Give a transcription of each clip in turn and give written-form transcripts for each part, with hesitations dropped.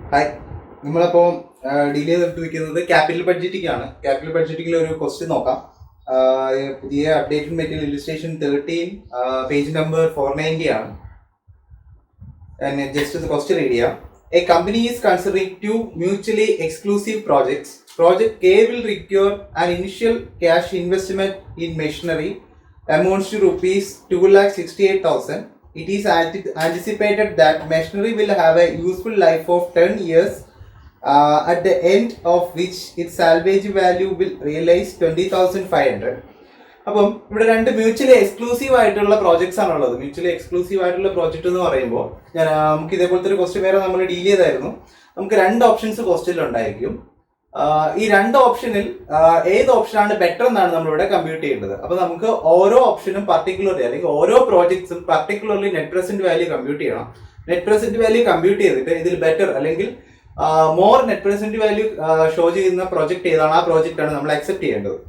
Hi, നമ്മളപ്പോൾ deal ചെയ്തിരിക്കുന്നത് capital budgeting ആണ്. ക്യാപിറ്റൽ ബഡ്ജറ്റിംഗിൽ ഒരു ക്വസ്റ്റ്യൻ നോക്കാം. പുതിയ updated material illustration 13, page number 490 ആണ്. ജസ്റ്റ് the question read ചെയ്യാം. A company is considering two mutually exclusive projects. Project K will require an initial cash investment in machinery amounts to rupees 2,68,000. It is anticipated that machinery will have a useful life of 10 years, at the end of which its salvage value will realize 20,500. അപ്പം ഇവിടെ രണ്ട് mutually exclusive ആയിട്ടുള്ള projects ആണുള്ളത്. Mutually exclusive ആയിട്ടുള്ള project എന്ന് പറയുമ്പോൾ നമുക്ക് ഇതേപോലത്തെ ഒരു ക്വസ്റ്റ്യൻ വേറെ നമ്മൾ ഡീൽ ചെയ്തായിരുന്നു. നമുക്ക് രണ്ട് ഓപ്ഷൻസ് ക്വസ്റ്റ്യനിൽ ഉണ്ടായിരിക്കും. ഈ രണ്ട് ഓപ്ഷനിൽ ഏത് ഓപ്ഷനാണ് ബെറ്റർ എന്നാണ് നമ്മളിവിടെ കമ്പ്യൂട്ട് ചെയ്യേണ്ടത്. അപ്പൊ നമുക്ക് ഓരോ ഓപ്ഷനും പർട്ടിക്കുലർലി അല്ലെങ്കിൽ ഓരോ പ്രോജക്ട്സും particularly net present value compute ചെയ്യണം. നെറ്റ് പ്രസന്റ് വാല്യൂ കമ്പ്യൂട്ട് ചെയ്തിട്ട് ഇതിൽ ബെറ്റർ അല്ലെങ്കിൽ more net present value show ചെയ്യുന്ന പ്രോജക്റ്റ് ഏതാണ്, ആ പ്രോജക്റ്റ് ആണ് നമ്മൾ അക്സെപ്റ്റ് ചെയ്യേണ്ടത്.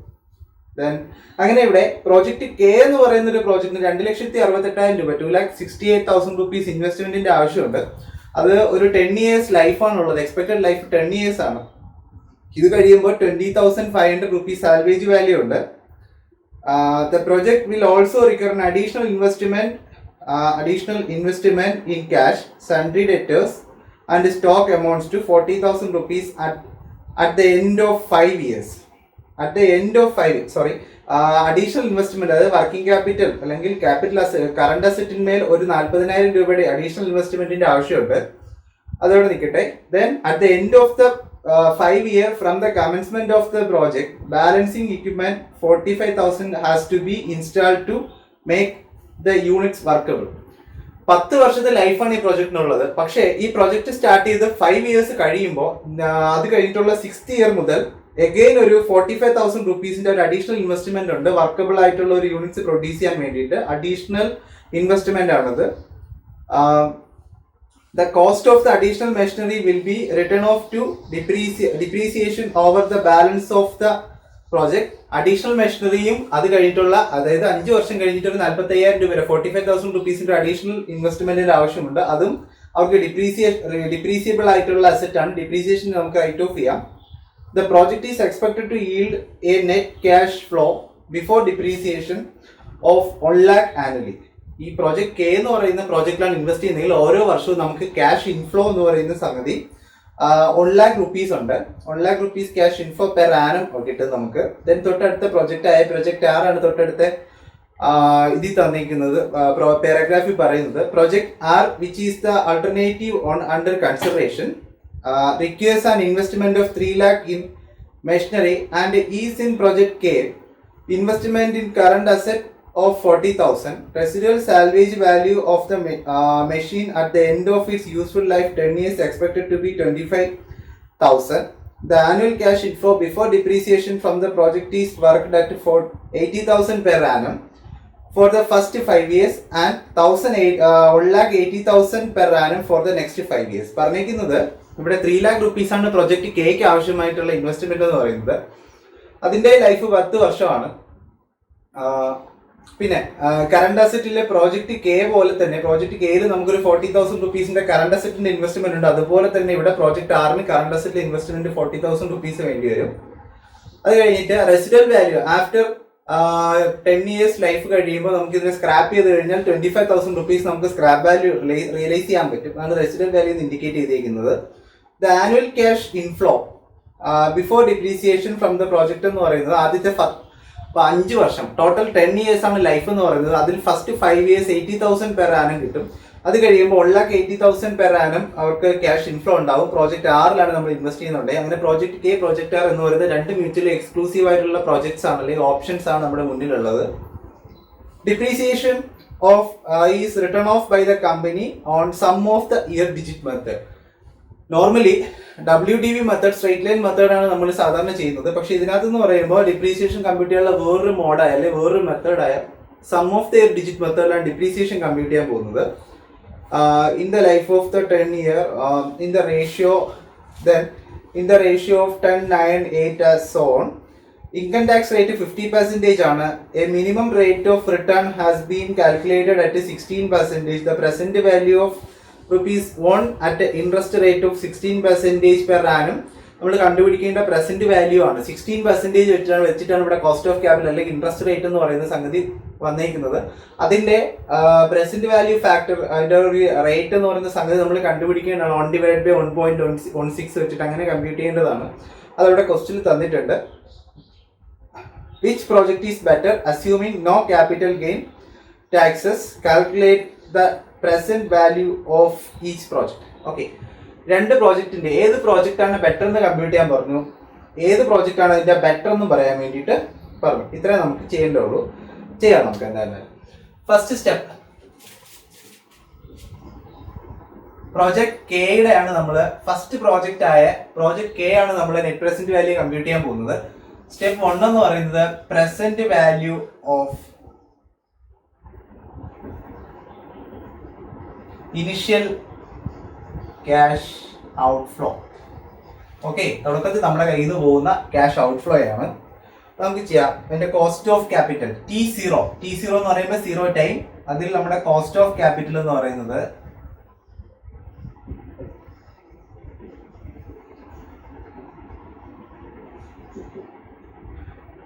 അങ്ങനെ ഇവിടെ പ്രോജക്ട് കെ എന്ന് പറയുന്ന ഒരു പ്രോജക്റ്റിന് 2,68,000 രൂപ 2,68,000 റുപ്പീസ് ഇൻവെസ്റ്റ്മെന്റിന്റെ ആവശ്യമുണ്ട്. അത് ഒരു 10 years ലൈഫാണുള്ളത്. എക്സ്പെക്ടഡ് ലൈഫ് 10 years ആണ്. ഇത് കഴിയുമ്പോൾ 20,500 റുപ്പീസ് സാൽവേജ് വാല്യൂ ഉണ്ട്. The project will also require an additional investment in cash, sundry debtors and stock amounts to 40,000 rupees at the end of 5 years. Additional investment, അതായത് working capital അല്ലെങ്കിൽ capital current അസറ്റിന്മേൽ ഒരു 40,000 രൂപയുടെ additional ഇൻവെസ്റ്റ്മെന്റിന്റെ ആവശ്യമുണ്ട്. അതോടെ നിൽക്കട്ടെ. Then at the end of the 5 year from the commencement of the project, balancing equipment 45,000 has to be installed to make the units workable. 10 വർഷത്തെ ലൈഫാണ് ഈ പ്രോജക്റ്റിനുള്ളത്. പക്ഷേ ഈ പ്രോജക്റ്റ് സ്റ്റാർട്ട് ചെയ്ത് 5 years കഴിയുമ്പോൾ അത് കഴിഞ്ഞിട്ടുള്ള 6th year മുതൽ എഗെയിൻ ഒരു 45,000 റുപ്പീസിന്റെ ഒരു അഡീഷണൽ ഇൻവെസ്റ്റ്മെന്റ് ഉണ്ട്. വർക്കബിൾ ആയിട്ടുള്ള ഒരു യൂണിറ്റ്സ് പ്രൊഡ്യൂസ് ചെയ്യാൻ വേണ്ടിയിട്ട് അഡീഷണൽ ഇൻവെസ്റ്റ്മെന്റ് ആണത്. The cost of the additional machinery will be written off to depreciation over the balance of the project. Additional മെഷീനറിയും അത് കഴിഞ്ഞിട്ടുള്ള, അതായത് 5 വർഷം കഴിഞ്ഞിട്ട് ഒരു 45,000 രൂപ 45,000 റുപ്പീസിന്റെ അഡീഷണൽ ഇൻവെസ്റ്റ്മെന്റിന്റെ ആവശ്യമുണ്ട്. അതും അവർക്ക് ഡിപ്രീസിയബിൾ ആയിട്ടുള്ള അസറ്റ് ആണ്. ഡിപ്രീസിയേഷൻ നമുക്ക് റൈറ്റ് ഓഫ് ചെയ്യാം. The project is expected to yield a net cash flow before depreciation of 1 lakh annually. ഈ പ്രോജക്ട് കെ എന്ന് പറയുന്ന പ്രോജക്റ്റിലാണ് ഇൻവെസ്റ്റ് ചെയ്യുന്നതെങ്കിൽ ഓരോ വർഷവും നമുക്ക് ക്യാഷ് ഇൻഫ്ലോ എന്ന് പറയുന്ന സംഗതി 1 lakh rupees ഉണ്ട്. 1 lakh rupees cash inflow per annum കിട്ടും നമുക്ക്. ദെൻ തൊട്ടടുത്ത പ്രോജക്റ്റ് ആയ പ്രോജക്റ്റ് ആറാണ് തൊട്ടടുത്ത ഇതിൽ തന്നിരിക്കുന്നത്. പാരഗ്രാഫിൽ പറയുന്നത് project R which is the alternative on under consideration requires an investment of 3 lakh in machinery and is in project K. Investment in current asset of 40,000. Residual salvage value of the machine at the end of its useful life 10 years expected to be 25,000. The annual cash inflow before depreciation from the project is worked at 80,000 per annum for the first 5 years and 1,80,000 per annum for the next 5 years. പറഞ്ഞിരിക്കുന്നത് ഇവിടെ 3 lakh rupees ആണ് project കെക്ക് ആവശ്യമായിട്ടുള്ള investment എന്ന് പറയുന്നത്. അതിന്റെ life 10 വർഷമാണ്. പിന്നെ current അസറ്റിലെ project K പോലെ തന്നെ പ്രോജക്ട് കെയിൽ നമുക്കൊരു 40,000 റുപ്പീസിന്റെ കറണ്ട് അസറ്റിന്റെ ഇൻവെസ്റ്റ്മെന്റ് ഉണ്ട്. അതുപോലെ തന്നെ ഇവിടെ പ്രോജക്ട് ആറിന് കറണ്ട് അസറ്റിലെ ഇൻവെസ്റ്റ്മെന്റ് 40,000 റുപ്പീസ് വേണ്ടി വരും. അത് കഴിഞ്ഞിട്ട് residual value after 10 years life കഴിയുമ്പോൾ നമുക്ക് ഇതിനെ സ്ക്രാപ്പ് ചെയ്ത് കഴിഞ്ഞാൽ 25,000 റുപ്പീസ് നമുക്ക് സ്ക്രാപ്പ് വാല്യൂ റിയലൈസ് ചെയ്യാൻ പറ്റും. അതാണ് റെസിഡൽ വാല്യൂ ഇൻഡിക്കേറ്റ് ചെയ്തിരിക്കുന്നത്. The annual cash inflow before depreciation from the project എന്ന് പറയുന്നത് ആദ്യത്തെ 5 വർഷം ടോട്ടൽ 10 years ആണ് ലൈഫ് എന്ന് പറയുന്നത്. അതിൽ ഫസ്റ്റ് 5 years 80,000 പെർ ആനം കിട്ടും. അത് കഴിയുമ്പോൾ 1,80,000 പെർ ആനം അവർക്ക് ക്യാഷ് ഇൻഫ്ലോ ഉണ്ടാവും. പ്രോജക്ട് ആറിലാണ് നമ്മൾ ഇൻവെസ്റ്റ് ചെയ്യുന്നുണ്ട്. അങ്ങനെ പ്രോജക്ട് കെ, പ്രോജക്ട് ആർ എന്ന് പറയുന്നത് രണ്ട് മ്യൂച്വലി എക്സ്ക്ലൂസീവ് ആയിട്ടുള്ള പ്രോജക്ട്സ് ആണ്, അല്ലെങ്കിൽ ഓപ്ഷൻസ് ആണ് നമ്മുടെ മുന്നിലുള്ളത്. Depreciation of is written off by the company on sum of the year digit method. Normally WDV method, straight line മെത്തേഡാണ് നമ്മൾ സാധാരണ ചെയ്യുന്നത്. പക്ഷെ ഇതിനകത്ത് എന്ന് പറയുമ്പോൾ ഡിപ്രീസിയേഷൻ കമ്പ്യൂട്ട് ചെയ്യാനുള്ള വേറൊരു മോഡായ അല്ലെങ്കിൽ വേറൊരു മെത്തേഡായ sum of the year digit മെത്തേഡിലാണ് ഡിപ്രീസിയേഷൻ കമ്പ്യൂട്ട് ചെയ്യാൻ പോകുന്നത്. In the life of the 10 year, in the ratio of 10, 9, 8 as shown. Income tax rate 50% ആണ്. A minimum rate of return has been calculated at 16%. The present value of rupees 1 at the interest rate of 16% per annum. നമ്മൾ കണ്ടുപിടിക്കേണ്ട present value ആണ്. 16% വെച്ചിട്ടാണ് ഇവിടെ cost of capital അല്ലെങ്കിൽ interest rate എന്ന് പറയുന്ന സംഗതി വന്നേക്കുന്നത്. അതിന്റെ പ്രസന്റ് വാല്യൂ ഫാക്ടർ, അതിന്റെ ഒരു റേറ്റ് എന്ന് പറയുന്ന സംഗതി നമ്മൾ കണ്ടുപിടിക്കേണ്ടതാണ്. 1/1.16 വെച്ചിട്ട് അങ്ങനെ കമ്പ്യൂട്ട് ചെയ്യേണ്ടതാണ്. അതവിടെ ക്വസ്റ്റ്യൻ തന്നിട്ടുണ്ട്. Which project is better assuming no capital gain taxes? Calculate the present value of each project. Okay. രണ്ട് പ്രോജക്റ്റിന്റെ ഏത് പ്രോജക്റ്റ് ആണ് ബെറ്റർ എന്ന് കമ്പ്യൂട്ട് ചെയ്യാൻ പറഞ്ഞു, ഏത് പ്രോജക്റ്റ് ആണ് അതിന്റെ ബെറ്റർ എന്ന് പറയാൻ വേണ്ടിയിട്ട് പറഞ്ഞു. ഇത്രേ നമുക്ക് ചെയ്യേണ്ടുള്ളൂ. ചെയ്യാം നമുക്ക് എന്തായാലും. ഫസ്റ്റ് സ്റ്റെപ്പ് പ്രോജക്ട് കെയുടെ ആണ് നമ്മൾ ഫസ്റ്റ് പ്രോജക്റ്റ് ആയ പ്രോജക്ട് കെ ആണ് നമ്മൾ നെറ്റ് പ്രസന്റ് വാല്യൂ കമ്പ്യൂട്ട് ചെയ്യാൻ പോകുന്നത്. സ്റ്റെപ്പ് 1 എന്ന് പറയുന്നത് present value of initial cash outflow. Okay, തുടക്കത്തിൽ നമ്മുടെ കയ്യിൽ നിന്ന് പോകുന്ന ക്യാഷ് ഔട്ട്ഫ്ലോ ആണ്. നമുക്ക് ചെയ്യാം. അതിന്റെ കോസ്റ്റ് ഓഫ് ക്യാപിറ്റൽ T0 എന്ന് പറയുമ്പോൾ 0 ടൈം. അതിൽ നമ്മുടെ കോസ്റ്റ് ഓഫ് ക്യാപിറ്റൽ എന്ന് പറയുന്നത്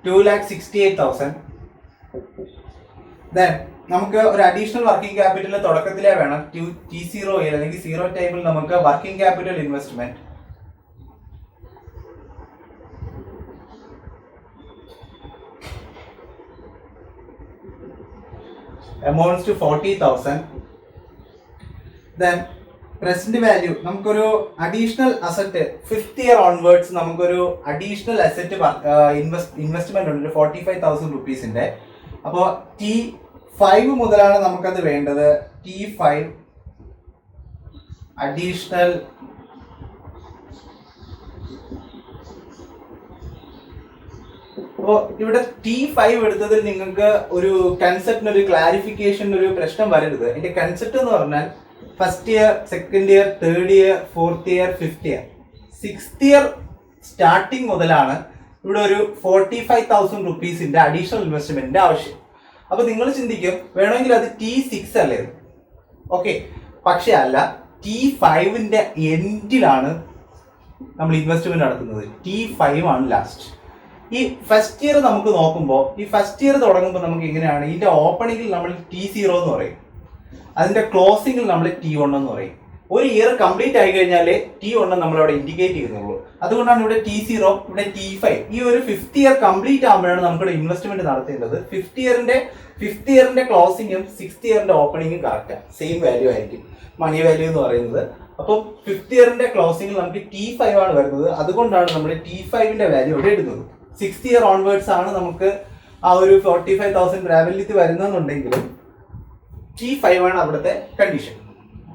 $268,000. ദെൻ നമുക്ക് ഒരു അഡീഷണൽ വർക്കിംഗ് ക്യാപിറ്റൽ തുടക്കത്തിലേ വേണം. T0 അല്ലെങ്കിൽ 0 ടൈമിൽ നമുക്ക് working capital investment amounts to 40,000. Then present value നമുക്കൊരു additional asset 5th year onwards നമുക്കൊരു അഡീഷണൽ അസറ്റ് ഇൻവെസ്റ്റ്മെന്റ് ഉണ്ട് 45,000 റുപ്പീസിന്റെ. അപ്പോൾ T5 മുതലാണ് നമുക്കത് വേണ്ടത്. T5 അഡീഷണൽ അപ്പോൾ ഇവിടെ T5 എടുത്തതിൽ നിങ്ങൾക്ക് ഒരു കൺസെപ്റ്റിന് ഒരു ക്ലാരിഫിക്കേഷൻ ഒരു പ്രശ്നം വരരുത്. അതിന്റെ കൺസെപ്റ്റ് എന്ന് പറഞ്ഞാൽ first year, second year, third year, fourth year, fifth year, 6th year starting മുതലാണ് ഇവിടെ ഒരു 45,000 റുപ്പീസിന്റെ അഡീഷണൽ ഇൻവെസ്റ്റ്മെന്റിന്റെ ആവശ്യം. അപ്പൊ നിങ്ങൾ ചിന്തിക്കും വേണമെങ്കിൽ അത് T6 അല്ലേ? ഓക്കെ, പക്ഷെ അല്ല. T5ന്റെ എൻഡിലാണ് നമ്മൾ ഇൻവെസ്റ്റ്മെന്റ് നടത്തുന്നത്. T5 ആണ് ലാസ്റ്റ്. ഈ ഫസ്റ്റ് ഇയർ നമുക്ക് നോക്കുമ്പോൾ ഈ ഫസ്റ്റ് ഇയർ തുടങ്ങുമ്പോൾ നമുക്ക് എങ്ങനെയാണ്, ഇതിന്റെ ഓപ്പണിംഗിൽ നമ്മൾ T0 എന്ന് പറയും, അതിന്റെ ക്ലോസിംഗിൽ നമ്മൾ T1 എന്ന് പറയും. ഒരു ഇയർ കംപ്ലീറ്റ് ആയി കഴിഞ്ഞാൽ T1 നമ്മൾ അവിടെ ഇൻഡിക്കേറ്റ് ചെയ്യുന്നുള്ളൂ. അതുകൊണ്ടാണ് ഇവിടെ T0, ഇവിടെ T5. ഈ ഒരു 5th ഇയർ കംപ്ലീറ്റ് ആകുമ്പോഴാണ് നമുക്ക് ഇൻവെസ്റ്റ്മെന്റ് നടത്തേണ്ടത്. 5th ഇയറിന്റെ ക്ലോസിംഗും 6th ഇയറിന്റെ ഓപ്പണിംഗും കറക്റ്റാണ്, സെയിം വാല്യൂ ആയിരിക്കും മണി വാല്യൂ എന്ന് പറയുന്നത്. അപ്പോൾ 5th ഇയറിന്റെ ക്ലോസിംഗിൽ നമുക്ക് T5 ആണ് വരുന്നത്. അതുകൊണ്ടാണ് നമ്മൾ T5ന്റെ വാല്യൂ ഇവിടെ ഇടുന്നത്. 6th ഇയർ ഓൺവേർഡ്സ് ആണ് നമുക്ക് ആ ഒരു 45,000 റാവലിറ്റി വരുന്നെന്നുണ്ടെങ്കിലും T5 ആണ് അവിടുത്തെ കണ്ടീഷൻ.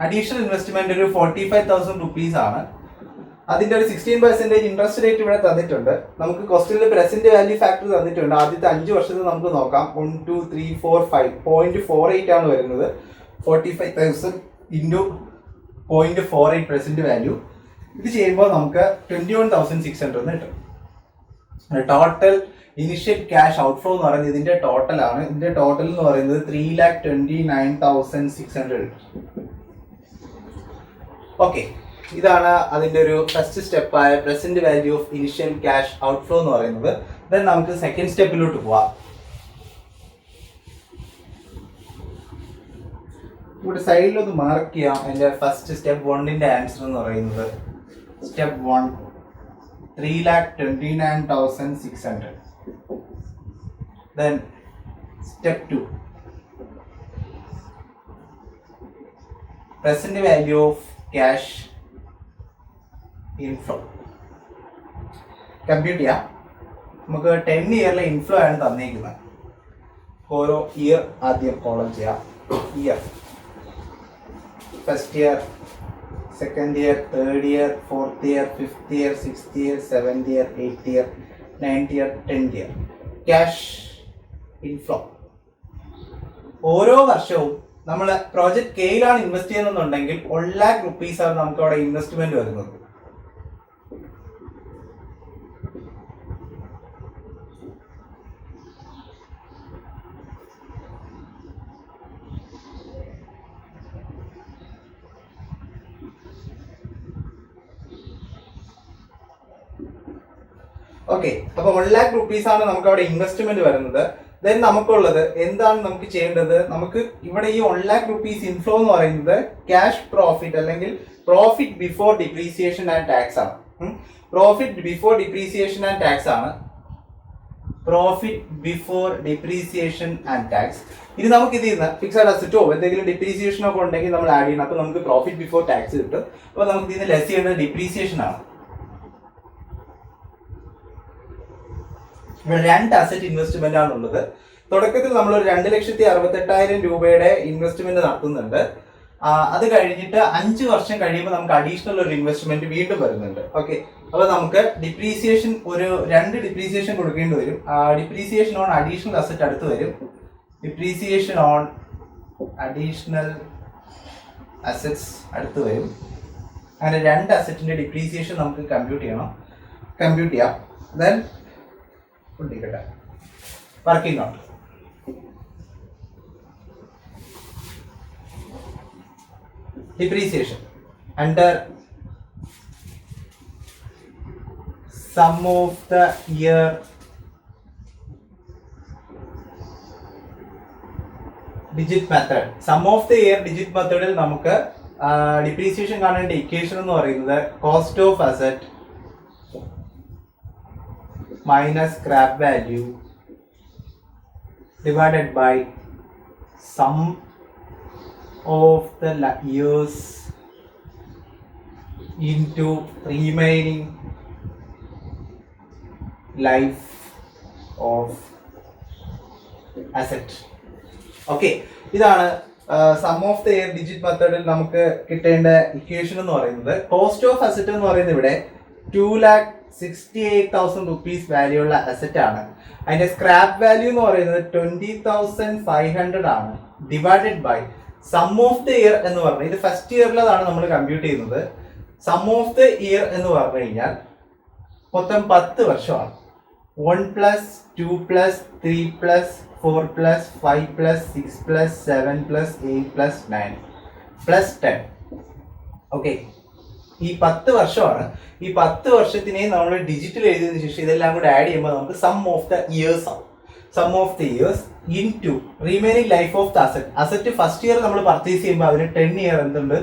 അഡീഷണൽ ഇൻവെസ്റ്റ്മെന്റ് ഒരു 45,000 റുപ്പീസ് ആണ്. അതിന്റെ ഒരു 16% ഇൻട്രസ്റ്റ് റേറ്റ് ഇവിടെ തന്നിട്ടുണ്ട്. നമുക്ക് ക്വസ്റ്റ്യനിൽ പ്രസന്റ് വാല്യൂ ഫാക്ടർ തന്നിട്ടുണ്ട്. ആദ്യത്തെ 5 വർഷത്തിൽ നമുക്ക് നോക്കാം. 1 2 3 4 5 0.48 ആണ് വരുന്നത്. 45,000 ഇൻറ്റു 0.48 പ്രസന്റ് വാല്യൂ. ഇത് ചെയ്യുമ്പോൾ നമുക്ക് 21,600 എന്ന് കിട്ടും. ടോട്ടൽ ഇനിഷ്യൽ ക്യാഷ് ഔട്ട്ഫ്ലോ എന്ന് പറയുന്നത് ഇതിന്റെ ടോട്ടൽ ആണ്. ഇതിന്റെ ടോട്ടൽ എന്ന് പറയുന്നത് 3,29,600. ഓക്കെ, ഇതാണ് അതിന്റെ ഒരു ഫസ്റ്റ് സ്റ്റെപ്പായ present value of initial cash outflow എന്ന് പറയുന്നത്. ദെൻ നമുക്ക് സെക്കൻഡ് സ്റ്റെപ്പിലോട്ട് പോവാം. ഇവിടെ സൈഡിലൊന്ന് മാർക്ക് ചെയ്യാം. എൻ്റെ ഫസ്റ്റ് സ്റ്റെപ്പ് 1ന്റെ ആൻസർ എന്ന് പറയുന്നത് step 1 3,29,600. Then step 2 present value of cash inflow. Compute ചെയ്യാം. നമുക്ക് 10 ഇയറിലെ ഇൻഫ്ലോ ആണ് തന്നിരിക്കുന്നത്. ഓരോ ഇയർ ആദ്യം കോളം ചെയ്യാം. Year first year, second year, third year, fourth year, fifth year, 6th year, 7th year, 8th year, 9th year, 10th year. Cash inflow ഓരോ വർഷവും നമ്മൾ പ്രോജക്ട് കെയിലാണ് ഇൻവെസ്റ്റ് ചെയ്യുന്നുണ്ടെങ്കിൽ 1 lakh rupees ആണ് നമുക്ക് അവിടെ ഇൻവെസ്റ്റ്മെന്റ് വരുന്നത്. ഓക്കെ, അപ്പൊ 1 lakh rupees ആണ് നമുക്ക് അവിടെ ഇൻവെസ്റ്റ്മെന്റ് വരുന്നത്. ദെൻ നമുക്കുള്ളത് എന്താണ് നമുക്ക് ചെയ്യേണ്ടത്? നമുക്ക് ഇവിടെ ഈ 1 lakh rupees ഇൻഫ്ലോ എന്ന് പറയുന്നത് ക്യാഷ് പ്രോഫിറ്റ് അല്ലെങ്കിൽ profit before depreciation and tax ആണ്. Profit before depreciation and tax ആണ്. Profit before depreciation and tax. ഇനി നമുക്ക് ഇതിൽ നിന്ന് ഫിക്സഡ് അസറ്റോ എന്തെങ്കിലും ഡിപ്രീസിയേഷൻ ഒക്കെ ഉണ്ടെങ്കിൽ നമ്മൾ ആഡ് ചെയ്യണം. അപ്പൊ നമുക്ക് പ്രോഫിറ്റ് ബിഫോർ ടാക്സ് കിട്ടും. അപ്പൊ നമുക്ക് ഇതിന് ലെസ് ചെയ്യേണ്ടത് ഡിപ്രീസിയേഷൻ ആണ്. ഇവിടെ 2 അസറ്റ് ഇൻവെസ്റ്റ്മെന്റ് ആണ് ഉള്ളത്. തുടക്കത്തിൽ നമ്മൾ ഒരു 2,68,000 രൂപയുടെ ഇൻവെസ്റ്റ്മെന്റ് നടത്തുന്നുണ്ട്. അത് കഴിഞ്ഞിട്ട് 5 വർഷം കഴിയുമ്പോൾ നമുക്ക് അഡീഷണൽ ഒരു ഇൻവെസ്റ്റ്മെന്റ് വീണ്ടും വരുന്നുണ്ട്. ഓക്കെ, അപ്പൊ നമുക്ക് ഡിപ്രീസിയേഷൻ ഒരു 2 ഡിപ്രീസിയേഷൻ കൊടുക്കേണ്ടി വരും. ഡിപ്രീസിയേഷൻ ഓൺ അഡീഷണൽ അസറ്റ് അടുത്ത് വരും. ഡിപ്രീസിയേഷൻ ഓൺ അഡീഷണൽ അസറ്റ്സ് അടുത്ത് വരും. അങ്ങനെ 2 അസറ്റിന്റെ ഡിപ്രീസിയേഷൻ നമുക്ക് കമ്പ്യൂട്ട് ചെയ്യാം. Then working not. Depreciation under sum of the year digit method. Sum of the year digit മെത്തേഡിൽ നമുക്ക് ഡിപ്രീസിയേഷൻ കാണേണ്ട ഇക്വേഷൻ എന്ന് പറയുന്നത് cost of asset minus scrap value divided by sum of the years into remaining life of asset. Okay, ഇതാണ് sum of the year digit മെത്തേഡിൽ നമുക്ക് കിട്ടേണ്ട equation എന്ന് പറയുന്നത്. കോസ്റ്റ് ഓഫ് അസറ്റ് എന്ന് പറയുന്നത് ഇവിടെ 2,68,000 rupees വാല്യൂ ഉള്ള അസറ്റ് ആണ്. അതിന്റെ സ്ക്രാപ്പ് വാല്യൂ എന്ന് പറയുന്നത് 20,500 ആണ്. Divided by sum of the year എന്ന് പറഞ്ഞാൽ ഇത് ഫസ്റ്റ് ഇയറിലതാണ് നമ്മൾ കമ്പ്യൂട്ട് ചെയ്യുന്നത്. സം ഓഫ് ദ ഇയർ എന്ന് പറഞ്ഞു കഴിഞ്ഞാൽ മൊത്തം 10 വർഷമാണ്. 1 + 2 + 3 + 4 + 5 + 6 + 7 + 8 + 9 + 10. ഓക്കെ, ഈ 10 വർഷമാണ്. ഈ 10 വർഷത്തിനെ നമ്മൾ ഡിജിറ്റിൽ എഴുതിയതിനു ശേഷം ഇതെല്ലാം കൂടെ ആഡ് ചെയ്യുമ്പോൾ നമുക്ക് സം ഓഫ് ദ ഇയേഴ്സ് ആവും. Sum of the years into remaining life of the asset. Asset first year നമ്മൾ പർച്ചേസ് ചെയ്യുമ്പോൾ അതിന് 10 ഇയർ എന്തുണ്ട്?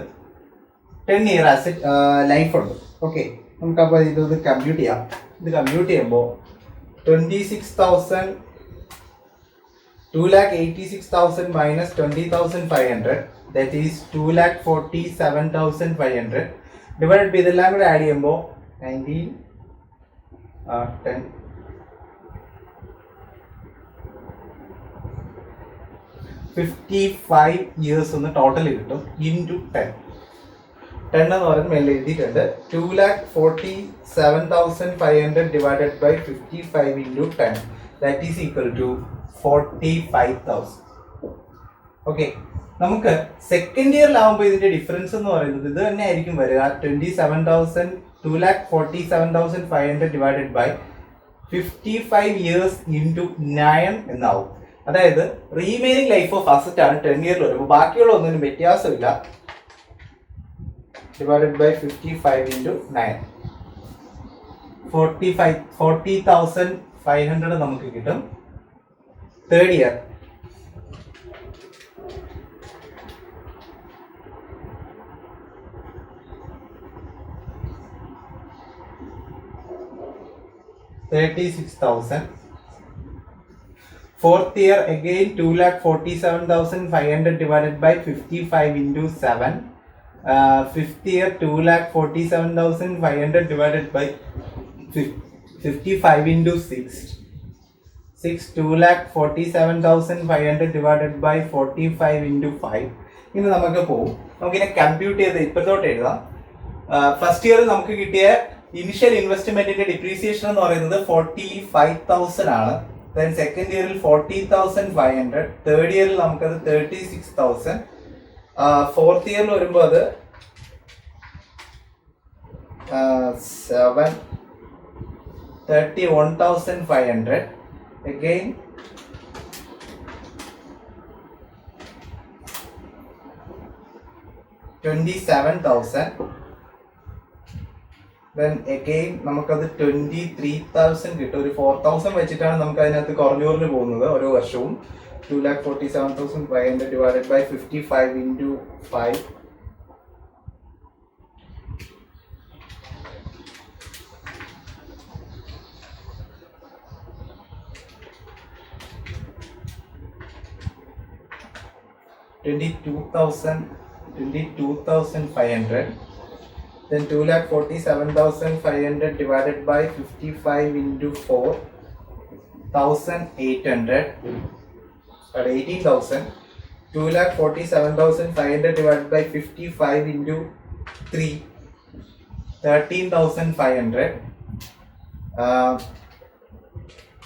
10 ഇയർ അസറ്റ് ലൈഫ് ഉണ്ട്. ഓക്കെ, നമുക്കപ്പോൾ ഇത് കമ്പ്യൂട്ട് ചെയ്യാം. ഇത് കമ്പ്യൂട്ട് ചെയ്യുമ്പോൾ 2,86,000 minus 20,500 that is 2,47,500 divide by ഇതെല്ലാം കൂടെ ആഡ് ചെയ്യുമ്പോൾ 19 10 55 ഇയേഴ്സ് ഒന്ന് ടോട്ടൽ കിട്ടും. ഇൻറ്റു 10 എന്ന് പറയുന്നത് മേലെ എഴുതിയിട്ടുണ്ട്. 2,47,500 divided by 55 into 10 that is equal to 45,000. Okay, നമുക്ക് സെക്കൻഡ് ഇയറിലാവുമ്പോൾ ഇതിന്റെ ഡിഫറൻസ് എന്ന് പറയുന്നത് ഇത് തന്നെ ആയിരിക്കും വരിക. 2,47,500 ഡിവൈഡഡ് ബൈ 55 ഇയേഴ്സ് ഇൻറ്റു 9 എന്നാവും. അതായത് റീമൈനിങ് ലൈഫ് ഓഫ് അസറ്റ് ആണ് 10 ഇയറിൽ വരുമ്പോൾ ബാക്കിയുള്ള ഒന്നിനും വ്യത്യാസമില്ല. ഡിവൈഡഡ് ബൈ 55 ഇൻറ്റു 9 40,500 നമുക്ക് കിട്ടും. Third year $36,000. Fourth year again 2,47,500 divided by 55 into 7. Fifth year 2,47,500 divided by 55 into 6. 2,47,500 divided by 45 into 5. ഇനി നമുക്ക് പോകും. നമുക്കിനെ കമ്പ്യൂട്ട് ചെയ്ത് ഇപ്പോഴത്തോട്ട് എഴുതാം. ഫസ്റ്റ് ഇയർ നമുക്ക് കിട്ടിയ ഇനിഷ്യൽ ഇൻവെസ്റ്റ്മെന്റിന്റെ ഡിപ്രീസിയേഷൻ എന്ന് പറയുന്നത് 45,000 ആണ്. ദെൻ സെക്കൻഡ് ഇയറിൽ 40,500, തേർഡ് ഇയറിൽ നമുക്കത് 36,000, ഫോർത്ത് ഇയറിൽ വരുമ്പോൾ അത് 31,500, again 27,000, ദെൻ അഗെയിൻ നമുക്കത് 23,000 കിട്ടും. ഒരു 4,000 വെച്ചിട്ടാണ് നമുക്ക് അതിനകത്ത് കുറഞ്ഞു പോകുന്നത് ഓരോ വർഷവും. 2,47,500 divided by 55 into 5. $22,500. Then 2,47,500 divided by 55 into 4, 1,800. 18,000. 2,47,500 divided by 55 into 3, 13,500.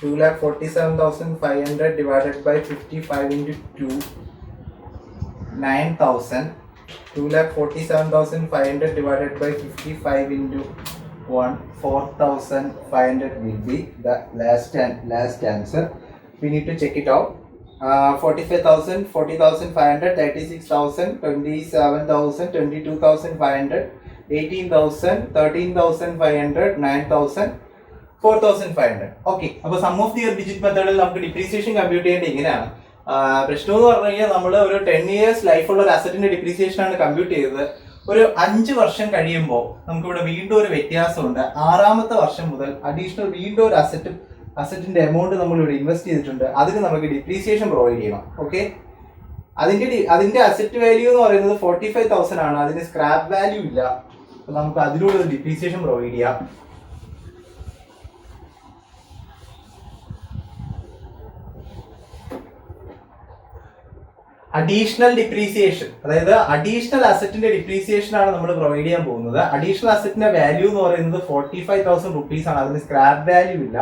2,47,500 divided by 55 into 2, 9,000. 2,47,500 divided by 55 into 1, 4,500 will be the last answer. We need to check it out. 45,000, 40,500, 36,000, 27,000, 22,500, 18,000, 13,500, 9,000, 4,500. Okay, അപ്പോൾ sum of the year digit മെത്തേഡിൽ നമുക്ക് depreciation compute ചെയ്യേണ്ടത് ഇങ്ങനെയാണ്. പ്രശ്നം എന്ന് പറഞ്ഞു കഴിഞ്ഞാൽ നമ്മൾ ഒരു 10 years ലൈഫുള്ള ഒരു അസറ്റിന്റെ ഡിപ്രീസിയേഷൻ ആണ് കമ്പ്യൂട്ട് ചെയ്തത്. ഒരു 5 വർഷം കഴിയുമ്പോൾ നമുക്കിവിടെ വീണ്ടും ഒരു വ്യത്യാസമുണ്ട്. 6ാമത്തെ വർഷം മുതൽ അഡീഷണൽ വീണ്ടും ഒരു അസറ്റിന്റെ എമൗണ്ട് നമ്മൾ ഇവിടെ ഇൻവെസ്റ്റ് ചെയ്തിട്ടുണ്ട്. അതിന് നമുക്ക് ഡിപ്രീസിയേഷൻ പ്രൊവൈഡ് ചെയ്യണം. ഓക്കെ, അതിന്റെ അസറ്റ് വാല്യൂ എന്ന് പറയുന്നത് 45,000 ആണ്. അതിന് സ്ക്രാപ്പ് വാല്യൂ ഇല്ല. അപ്പൊ നമുക്ക് അതിലൂടെ ഒരു ഡിപ്രീസിയേഷൻ പ്രൊവൈഡ് ചെയ്യാം. അഡീഷണൽ ഡിപ്രീസിയേഷൻ, അതായത് അഡീഷണൽ അസറ്റിന്റെ ഡിപ്രീസിയേഷൻ ആണ് നമ്മൾ പ്രൊവൈഡ് ചെയ്യാൻ പോകുന്നത്. അഡീഷണൽ അസറ്റിന്റെ വാല്യൂ എന്ന് പറയുന്നത് 45,000 റുപ്പീസ് ആണ്. അതിന് സ്ക്രാപ്പ് വാല്യൂ ഇല്ല.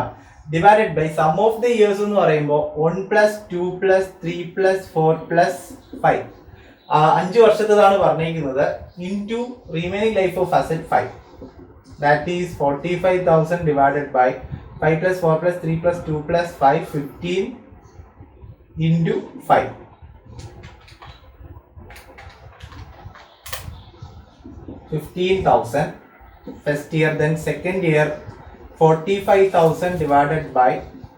Divided by sum of the years എന്ന് പറയുമ്പോൾ 1 + 2 + 3 + 4 + 5, 5 വർഷത്തേതാണ് പറഞ്ഞിരിക്കുന്നത്. Into remaining life of asset 5, that is 45,000 divided by 5 + 4 + 3 + 2 + 5, 15 into 5. 15,000 first year. Then second year 45,000 divided by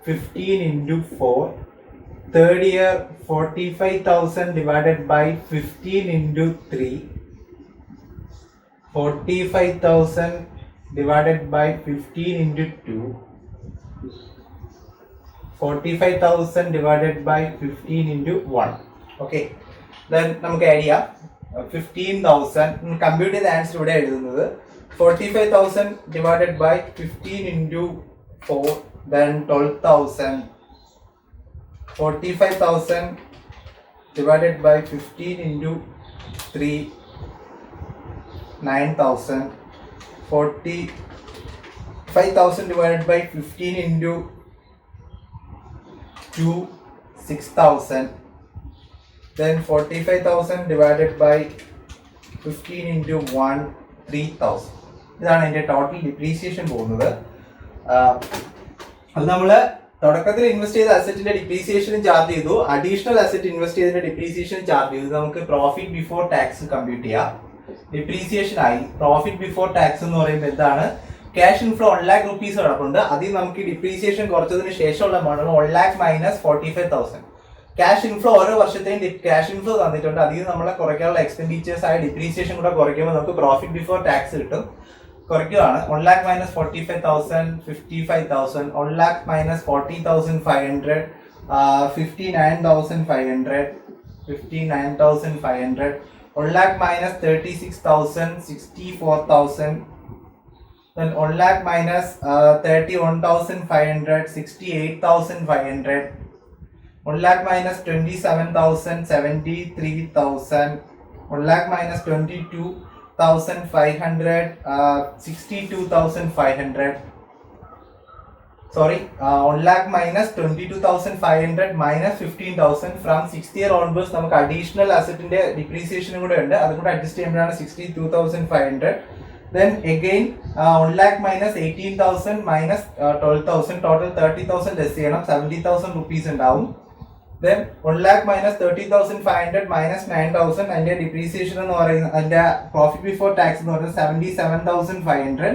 15 into 4. Third year 45,000 divided by 15 into 3. 45,000 divided by 15 into 2. 45,000 divided by 15 into 1. Okay, then നമുക്ക് add ചെയ്യാം. 15,000 compute ചെയ്ത answer ഇവിടെ എഴുതുന്നത് 45,000 divided by 15 into 4, then 12,000. 45,000 divided by 15 into 3, 9,000. 45,000 divided by 15 into 2, 6,000. Then 45,000 divided by 15 into 1, 3,000. ഇതാണ് എൻ്റെ total depreciation പോകുന്നത്. അത് നമ്മൾ തുടക്കത്തിൽ ഇൻവെസ്റ്റ് ചെയ്ത അസറ്റിന്റെ ഡിപ്രീസിയേഷനും ചാർജ് ചെയ്തു. അഡീഷണൽ അസറ്റ് ഇൻവെസ്റ്റ് ചെയ്തതിന്റെ ഡിപ്രീസിയേഷൻ ചാർജ് ചെയ്തു. നമുക്ക് പ്രോഫിറ്റ് ബിഫോർ ടാക്സ് കമ്പ്യൂട്ട് ചെയ്യാം. ഡിപ്രീസിയേഷൻ ആയി. പ്രോഫിറ്റ് ബിഫോർ ടാക്സ് എന്ന് പറയുമ്പോൾ എന്താണ്? ക്യാഷ് ഇൻഫ്ലോ 1 lakh റുപ്പീസ് കിടപ്പുണ്ട്. അതിൽ നമുക്ക് ഡിപ്രീസിയേഷൻ കുറച്ചതിന് ശേഷമുള്ള എമൗണ്ട് 1 lakh - 45,000. ക്യാഷ് ഇൻഫ്ലോ ഓരോ വർഷത്തെയും ക്യാഷ് ഇൻഫ്ലോ തന്നിട്ടുണ്ട്. അതിൽ നമ്മളെ കുറയ്ക്കാനുള്ള എക്സ്പെൻഡിച്ചേഴ്സ് ആയ ഡിപ്രീസിയേഷൻ കൂടെ കുറയ്ക്കുമ്പോൾ നമുക്ക് പ്രോഫിറ്റ് ബിഫോർ ടാക്സ് കിട്ടും. കുറയ്ക്കുകയാണ്. 1 lakh - 45,000, 55,000. 1 lakh - 40,500, 59,500, 59,500. 1 lakh - 36,000, 64,000. Then 1 lakh - 31,500, 68,500. 1 lakh - 27,000, 73,000. 1 lakh - 22,500, 62,500. Sorry, 1 lakh - 22,500 - 15,000. From 6th year onwards നമുക്ക് അഡീഷണൽ അസറ്റിന്റെ ഡിപ്രീസിയേഷനും കൂടെ ഉണ്ട്. അതും കൂടെ അഡ്ജസ്റ്റ് ചെയ്യുമ്പോഴാണ് 62,500. Then again 1 lakh - 18,000 - 12,000. Total 30,000 less ചെയ്യണം. 70,000 റുപ്പീസ് ഉണ്ടാവും. Then 1 lakh - 30,500 - 9,000. അതിന്റെ ഡിപ്രീസിയേഷൻ എന്ന് പറയുന്നത് അതിന്റെ പ്രോഫിറ്റ് ബിഫോർ ടാക്സ് എന്ന് പറയുന്നത് 77,500.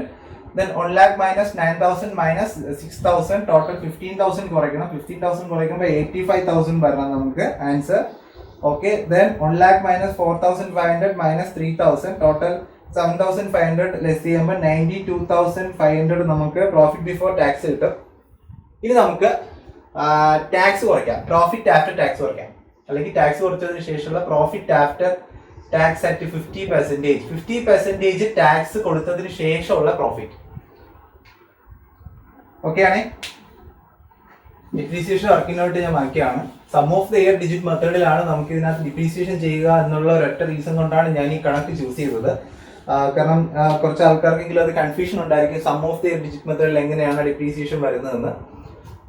then 1 lakh minus 9,000 minus 6,000 total 15,000 കുറയ്ക്കണം. 15,000 കുറയ്ക്കുമ്പോൾ 85,000 വരണം നമുക്ക് answer. Okay, then 1 lakh minus 4,500 minus 3,000 total 7,500 less ചെയ്യുമ്പോൾ 92,500 നമുക്ക് പ്രോഫിറ്റ് ബിഫോർ ടാക്സ് കിട്ടും. ഇനി നമുക്ക് ടാക്സ് കുറയ്ക്കാം, പ്രോഫിറ്റ് ആഫ്റ്റർ ടാക്സ് കുറയ്ക്കാം, അല്ലെങ്കിൽ ടാക്സ് കുറച്ചതിന് ശേഷമുള്ള profit after tax at 50%. 50% tax കൊടുത്തതിന് ശേഷമുള്ള പ്രോഫിറ്റ്. ഓക്കെ ആണേ. ഡിപ്രീസിയേഷൻ വർക്കിനോട്ട് ഞാൻ മാറ്റിയാണ്. Sum of the year digit മെത്തേഡിലാണ് നമുക്ക് ഇതിനകത്ത് ഡിപ്രീസിയേഷൻ ചെയ്യുക എന്നുള്ള ഒരൊറ്റ റീസൺ കൊണ്ടാണ് ഞാൻ ഈ കണക്ക് ചൂസ് ചെയ്തത്. കാരണം കുറച്ച് ആൾക്കാർക്കെങ്കിലും അത് കൺഫ്യൂഷൻ ഉണ്ടായിരിക്കും, sum of the year digit മെത്തേഡിൽ എങ്ങനെയാണ് ഡിപ്രീസിയേഷൻ വരുന്നതെന്ന്.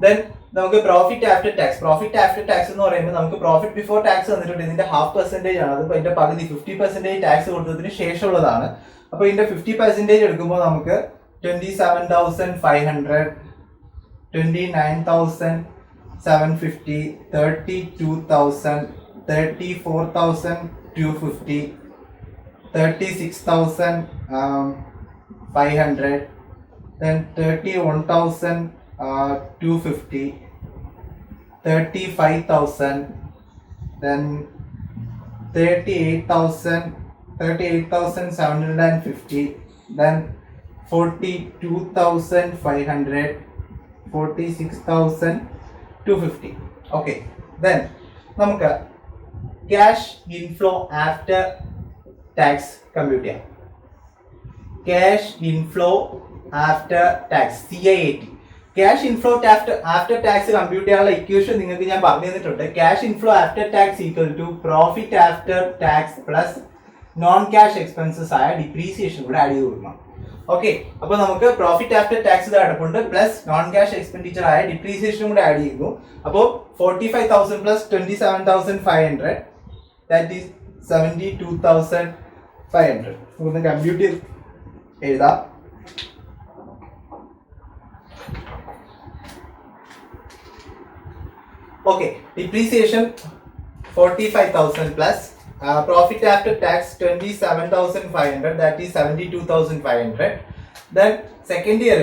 ദെൻ നമുക്ക് profit after tax. Profit after tax എന്ന് പറയുമ്പോൾ നമുക്ക് പ്രോഫിറ്റ് ബിഫോർ ടാക്സ് വന്നിട്ടുണ്ട്, ഇതിന്റെ 0.5% ആണ്. അതിപ്പോൾ ഇതിന്റെ പകുതി 50% ടാക്സ് കൊടുത്തതിന് ശേഷമുള്ളതാണ്. അപ്പോൾ ഇതിന്റെ 50% എടുക്കുമ്പോൾ നമുക്ക് 27,500, 29,750, 32,000, 34,250, 36,500, then 31,250, 35,000, then 38,750, then 42,500, 46,250. Okay, then നമുക്ക് cash inflow after tax compute ചെയ്യാം. Cash inflow after tax, CIAT. Cash inflow after tax compute ചെയ്യാനുള്ള ഇക്വേഷൻ നിങ്ങൾക്ക് ഞാൻ പറഞ്ഞു തന്നിട്ടുണ്ട്. Cash inflow after tax equal to profit after tax plus non cash expenses ആയ depreciation കൂടെ add ചെയ്ത് കൊടുക്കണം. ഓക്കെ, അപ്പൊ നമുക്ക് പ്രോഫിറ്റ് ആഫ്റ്റർ ടാക്സ് കിടപ്പുണ്ട്, പ്ലസ് നോൺ ക്യാഷ് എക്സ്പെൻഡിച്ചർ ആയ ഡിപ്രീസിയേഷനും കൂടെ ആഡ് ചെയ്യുന്നു. അപ്പോൾ 45,000 പ്ലസ് 27,500 ദാറ്റ് ഈസ് 72,500. ഒന്ന് കമ്പ്യൂട്ട് ചെയ്ത് എഴുതാം. Okay, depreciation 45,000 plus profit after tax 27,500, that is 72,500. Then second year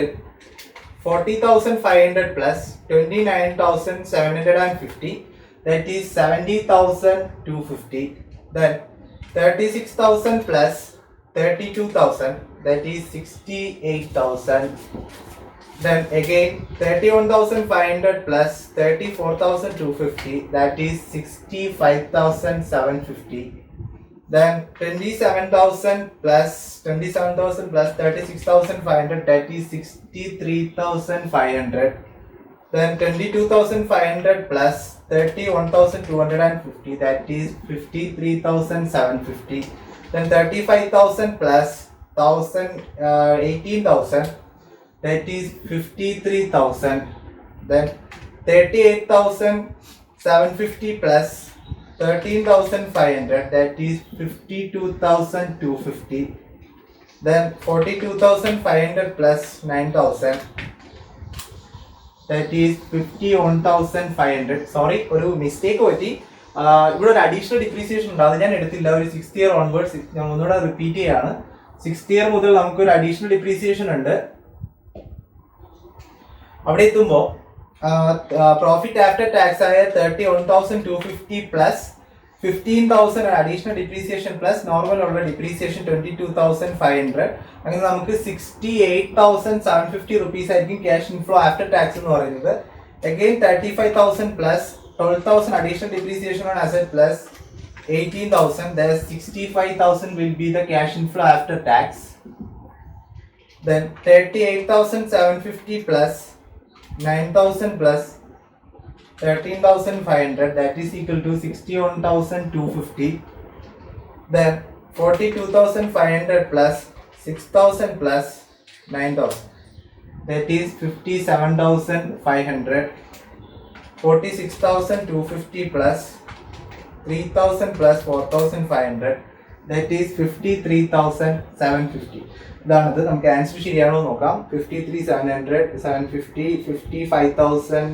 40,500 plus 29,750, that is 70,250. Then 36,000 plus 32,000, that is 68,000. Then again 31,500 plus 34,250, that is 65,750. Then 27,000 plus 36,500, that is 63,500. Then 22,500 plus 31,250, that is 53,750. Then 35,000 plus 18,000, that is 53,000. Then 38,750 plus 13,500, that is 52,250. Then 42,500 plus 9,000, that is 51,500. Sorry, ഒരു mistake പറ്റി. ഇവിടെ ഒരു additional depreciation ഉണ്ട്, അത് ഞാൻ എടുത്തില്ല. ഒരു 6th year onwards ഞാൻ ഒന്നുകൂടെ റിപ്പീറ്റ് ചെയ്യാണ്. 6th ഇയർ മുതൽ നമുക്കൊരു അഡീഷണൽ ഡിപ്രീസിയേഷൻ ഉണ്ട്. അവിടെ എത്തുമ്പോൾ പ്രോഫിറ്റ് ആഫ്റ്റർ ടാക്സ് ആയ 31,250 plus 15,000 additional depreciation plus normal ഉള്ള ഡിപ്രീസിയേഷൻ 22,500, അങ്ങനെ നമുക്ക് 68,750 റുപ്പീസ് ആയിരിക്കും ക്യാഷ് ഇൻഫ്ലോ ആഫ്റ്റർ ടാക്സ് എന്ന് പറയുന്നത്. Again 35,000 plus 12,000 additional depreciation on asset plus 18,000, there 65,000 will be the cash inflow after tax. Then 38,750 plus 9,000 plus 13,500, that is equal to 61,250. Then 42,500 plus 6,000 plus 9,000, that is 57,500. 46,250 plus 3,000 plus 4,500, that is 53,750. ഇതാണത്. നമുക്ക് answer ശരിയാണോ നോക്കാം. 53,700, 750, 55,000,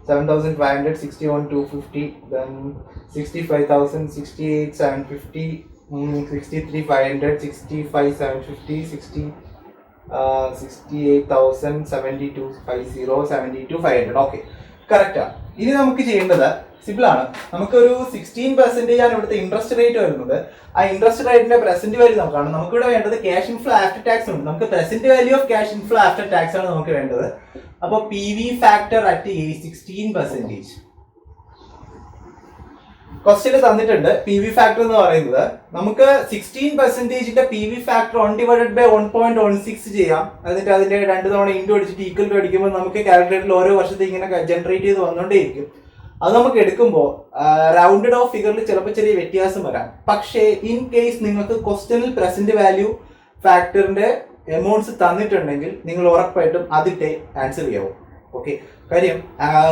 7,500, 61,250, then 65,000, 68,750, 63,500, 65,750, 68,072,50,72,500. Okay, കറക്റ്റാണ്. ഇനി നമുക്ക് ചെയ്യേണ്ടത് simple ആണ്. നമുക്കൊരു 16% ആണ് ഇവിടുത്തെ ഇൻട്രസ്റ്റ് റേറ്റ് വരുന്നത്. ആ ഇൻട്രസ്റ്റ് റേറ്റിന്റെ പ്രസന്റ് വാല്യൂ നമുക്കാണ്. നമുക്കിവിടെ വേണ്ടത് ക്യാഷ് ഇൻഫ്ലോ ആഫ്റ്റർ ടാക്സ് ഉണ്ട്. നമുക്ക് present value of cash inflow after tax ആണ് നമുക്ക് വേണ്ടത്. അപ്പൊ പി വി ഫാക്ടർ അറ്റ് 16%. ക്വസ്റ്റ്യന് തന്നിട്ടുണ്ട് പി വി ഫാക്ടർ എന്ന് പറയുന്നത്. നമുക്ക് 16%ന്റെ പി വി ഫാക്ടർ 1/1.16 ചെയ്യാം. എന്നിട്ട് അതിന്റെ 2 തവണ ഇൻറ്റു അടിച്ചിട്ട് ഈക്വൽ ടു അടിക്കുമ്പോൾ നമുക്ക് കാൽക്കുലേറ്ററിൽ ഓരോ വർഷത്തെ ഇങ്ങനെ ജനറേറ്റ് ചെയ്ത് വന്നുകൊണ്ടേയിരിക്കും. അത് നമുക്ക് എടുക്കുമ്പോൾ റൗണ്ടഡ് ഓഫ് ഫിഗറിൽ ചിലപ്പോൾ ചെറിയ വ്യത്യാസം വരാം. പക്ഷേ ഇൻ കേസ് നിങ്ങൾക്ക് ക്വസ്റ്റ്യനിൽ പ്രസന്റ് വാല്യൂ ഫാക്ടറിന്റെ എമൗണ്ട്സ് തന്നിട്ടുണ്ടെങ്കിൽ നിങ്ങൾ ഉറപ്പായിട്ടും അതിട്ടേ ആൻസർ ചെയ്യാവും. ഓക്കെ, കാര്യം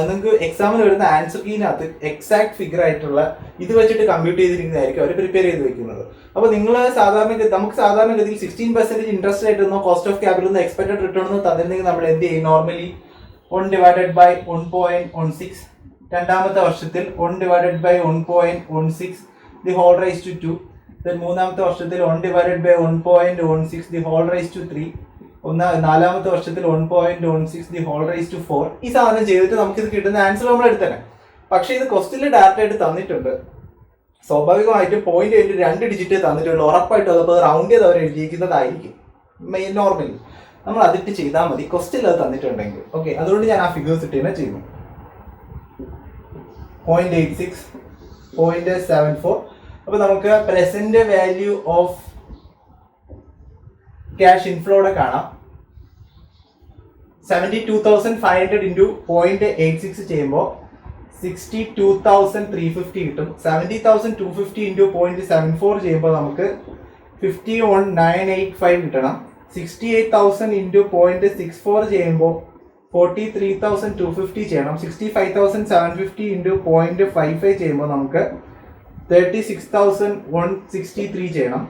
നിങ്ങൾക്ക് എക്സാമിന് വരുന്ന ആൻസർ കീനകത്ത് എക്സാക്ട് ഫിഗർ ആയിട്ടുള്ള ഇത് വെച്ചിട്ട് കമ്പ്യൂട്ട് ചെയ്തിരിക്കുന്നതായിരിക്കും അവർ പ്രിപ്പയർ ചെയ്ത് വെക്കുന്നത്. അപ്പോൾ നിങ്ങൾ നമുക്ക് സാധാരണഗതിയിൽ 16% ഇൻട്രസ്റ്റ് റേറ്റ് എന്നോ കോസ്റ്റ് ഓഫ് ക്യാപിറ്റൽ എന്നോ എക്സ്പെക്ടഡ് റിട്ടേൺ എന്നോ തന്നിരുന്നെങ്കിൽ നമ്മൾ എന്ത് ചെയ്യും? നോർമലി 1/1.16, രണ്ടാമത്തെ വർഷത്തിൽ 1/1.16 ദി ഹോൾ റൈസ് ടു 2, മൂന്നാമത്തെ വർഷത്തിൽ 1/1.16 ദി ഹോൾ റൈസ് ടു 3, നാലാമത്തെ വർഷത്തിൽ 1.16 ദി ഹോൾ റൈസ് ടു 4. ഈ സാധനം ചെയ്തിട്ട് നമുക്ക് ഇത് കിട്ടുന്ന ആൻസർ നമ്മൾ എടുത്തന്നെ. പക്ഷെ ഇത് ക്വസ്റ്റ്യനിൽ ഡയറക്റ്റ് ആയിട്ട് തന്നിട്ടുണ്ട്. സ്വാഭാവികമായിട്ടും പോയിന്റ് കഴിഞ്ഞ് 2 ഡിജിറ്റ് തന്നിട്ടുണ്ട്. ഉറപ്പായിട്ടും അതപ്പോൾ റൗണ്ട് ചെയ്ത് അവർ എഴുതിയിരിക്കുന്നതായിരിക്കും നോർമലി. നമ്മൾ അതിട്ട് ചെയ്താൽ മതി ക്വസ്റ്റ്യനിൽ അത് തന്നിട്ടുണ്ടെങ്കിൽ. ഓക്കെ, അതുകൊണ്ട് ഞാൻ ആ ഫിഗേഴ്സ് ഇട്ട് തന്നെ ചെയ്യുന്നു. 0.86, 0.74. അപ്പൊ നമുക്ക് പ്രസന്റ് വാല്യൂ ഓഫ് ക്യാഷ് ഇൻഫ്ലോയുടെ കാണാം. 72,500 ഇൻറ്റു 0.86 ചെയ്യുമ്പോൾ 62,350 കിട്ടും. 70,250 ഇൻറ്റു 0.74 ചെയ്യുമ്പോൾ നമുക്ക് 51,985 കിട്ടണം. 68,000 ഇൻറ്റു 0.64 ചെയ്യുമ്പോൾ 43,250 ചെയ്യണം. 65,750 ഇൻറ്റു 0.55 ചെയ്യുമ്പോൾ നമുക്ക് 36,163 ചെയ്യണം.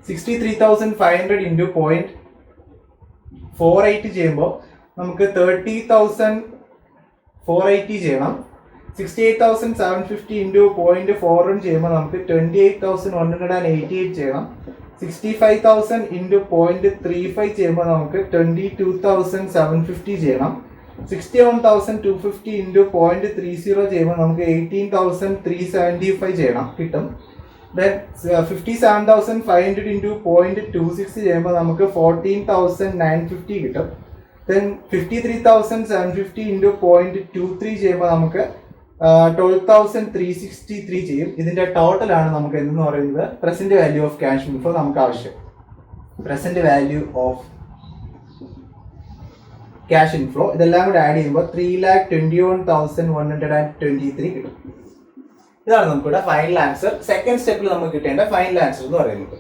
63,500 ഇൻറ്റു 0.48 ചെയ്യുമ്പോൾ നമുക്ക് 30,480 ചെയ്യണം. 68,750 ഇൻറ്റു 0.41 ചെയ്യുമ്പോൾ നമുക്ക് 28,188 ചെയ്യണം. 65,000 ഇൻറ്റു 0.35 ചെയ്യുമ്പോൾ നമുക്ക് 22,750 ചെയ്യണം. 61,250 ഇൻറ്റു 0.30 ചെയ്യുമ്പോൾ നമുക്ക് 18,375 ചെയ്യണം കിട്ടും. ദെൻ 57,500 ഇൻറ്റു 0.26 ചെയ്യുമ്പോൾ നമുക്ക് 14,950 കിട്ടും. ദെൻ 53,750 ഇൻറ്റു 0.23 ചെയ്യുമ്പോൾ നമുക്ക് 12,363 ചെയ്യും. ഇതിന്റെ ടോട്ടലാണ് നമുക്ക് എന്തെന്ന് പറയുന്നത് present value of cash inflow നമുക്ക് ആവശ്യം. Present value of cash inflow ഇതെല്ലാം കൂടെ ആഡ് ചെയ്യുമ്പോൾ 3,21,123 കിട്ടും. ഇതാണ് നമുക്കിവിടെ ഫൈനൽ ആൻസർ. സെക്കൻഡ് സ്റ്റെപ്പിൽ നമുക്ക് കിട്ടേണ്ട ഫൈനൽ ആൻസർ എന്ന് പറയുന്നത്.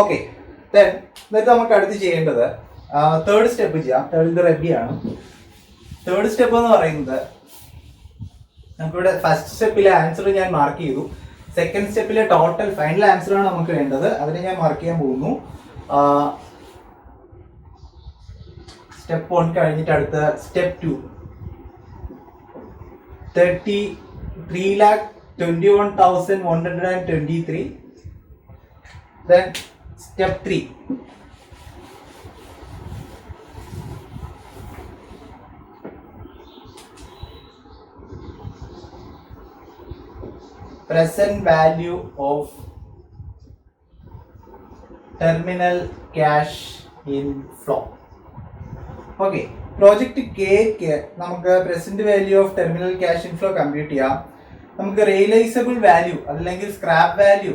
ഓക്കെ, എന്നിട്ട് നമുക്ക് അടുത്ത് ചെയ്യേണ്ടത് തേർഡ് സ്റ്റെപ്പ് ചെയ്യാം. തേർഡ് റെഡിയാണ്. തേർഡ് സ്റ്റെപ്പ് എന്ന് പറയുന്നത് നമുക്കിവിടെ ഫസ്റ്റ് സ്റ്റെപ്പിലെ ആൻസർ ഞാൻ മാർക്ക് ചെയ്തു. സെക്കൻഡ് സ്റ്റെപ്പിലെ ടോട്ടൽ ഫൈനൽ ആൻസർ ആണ് നമുക്ക് വേണ്ടത്. അതിനെ ഞാൻ മാർക്ക് ചെയ്യാൻ പോകുന്നു. സ്റ്റെപ്പ് 1 കഴിഞ്ഞിട്ട് അടുത്ത step 2 3,21,123. Then step 3. Present value of terminal cash inflow. Okay, project K നമുക്ക് present value of terminal cash inflow compute ചെയ്യാം. നമുക്ക് റിയലൈസബിൾ വാല്യൂ അല്ലെങ്കിൽ സ്ക്രാപ്പ് വാല്യൂ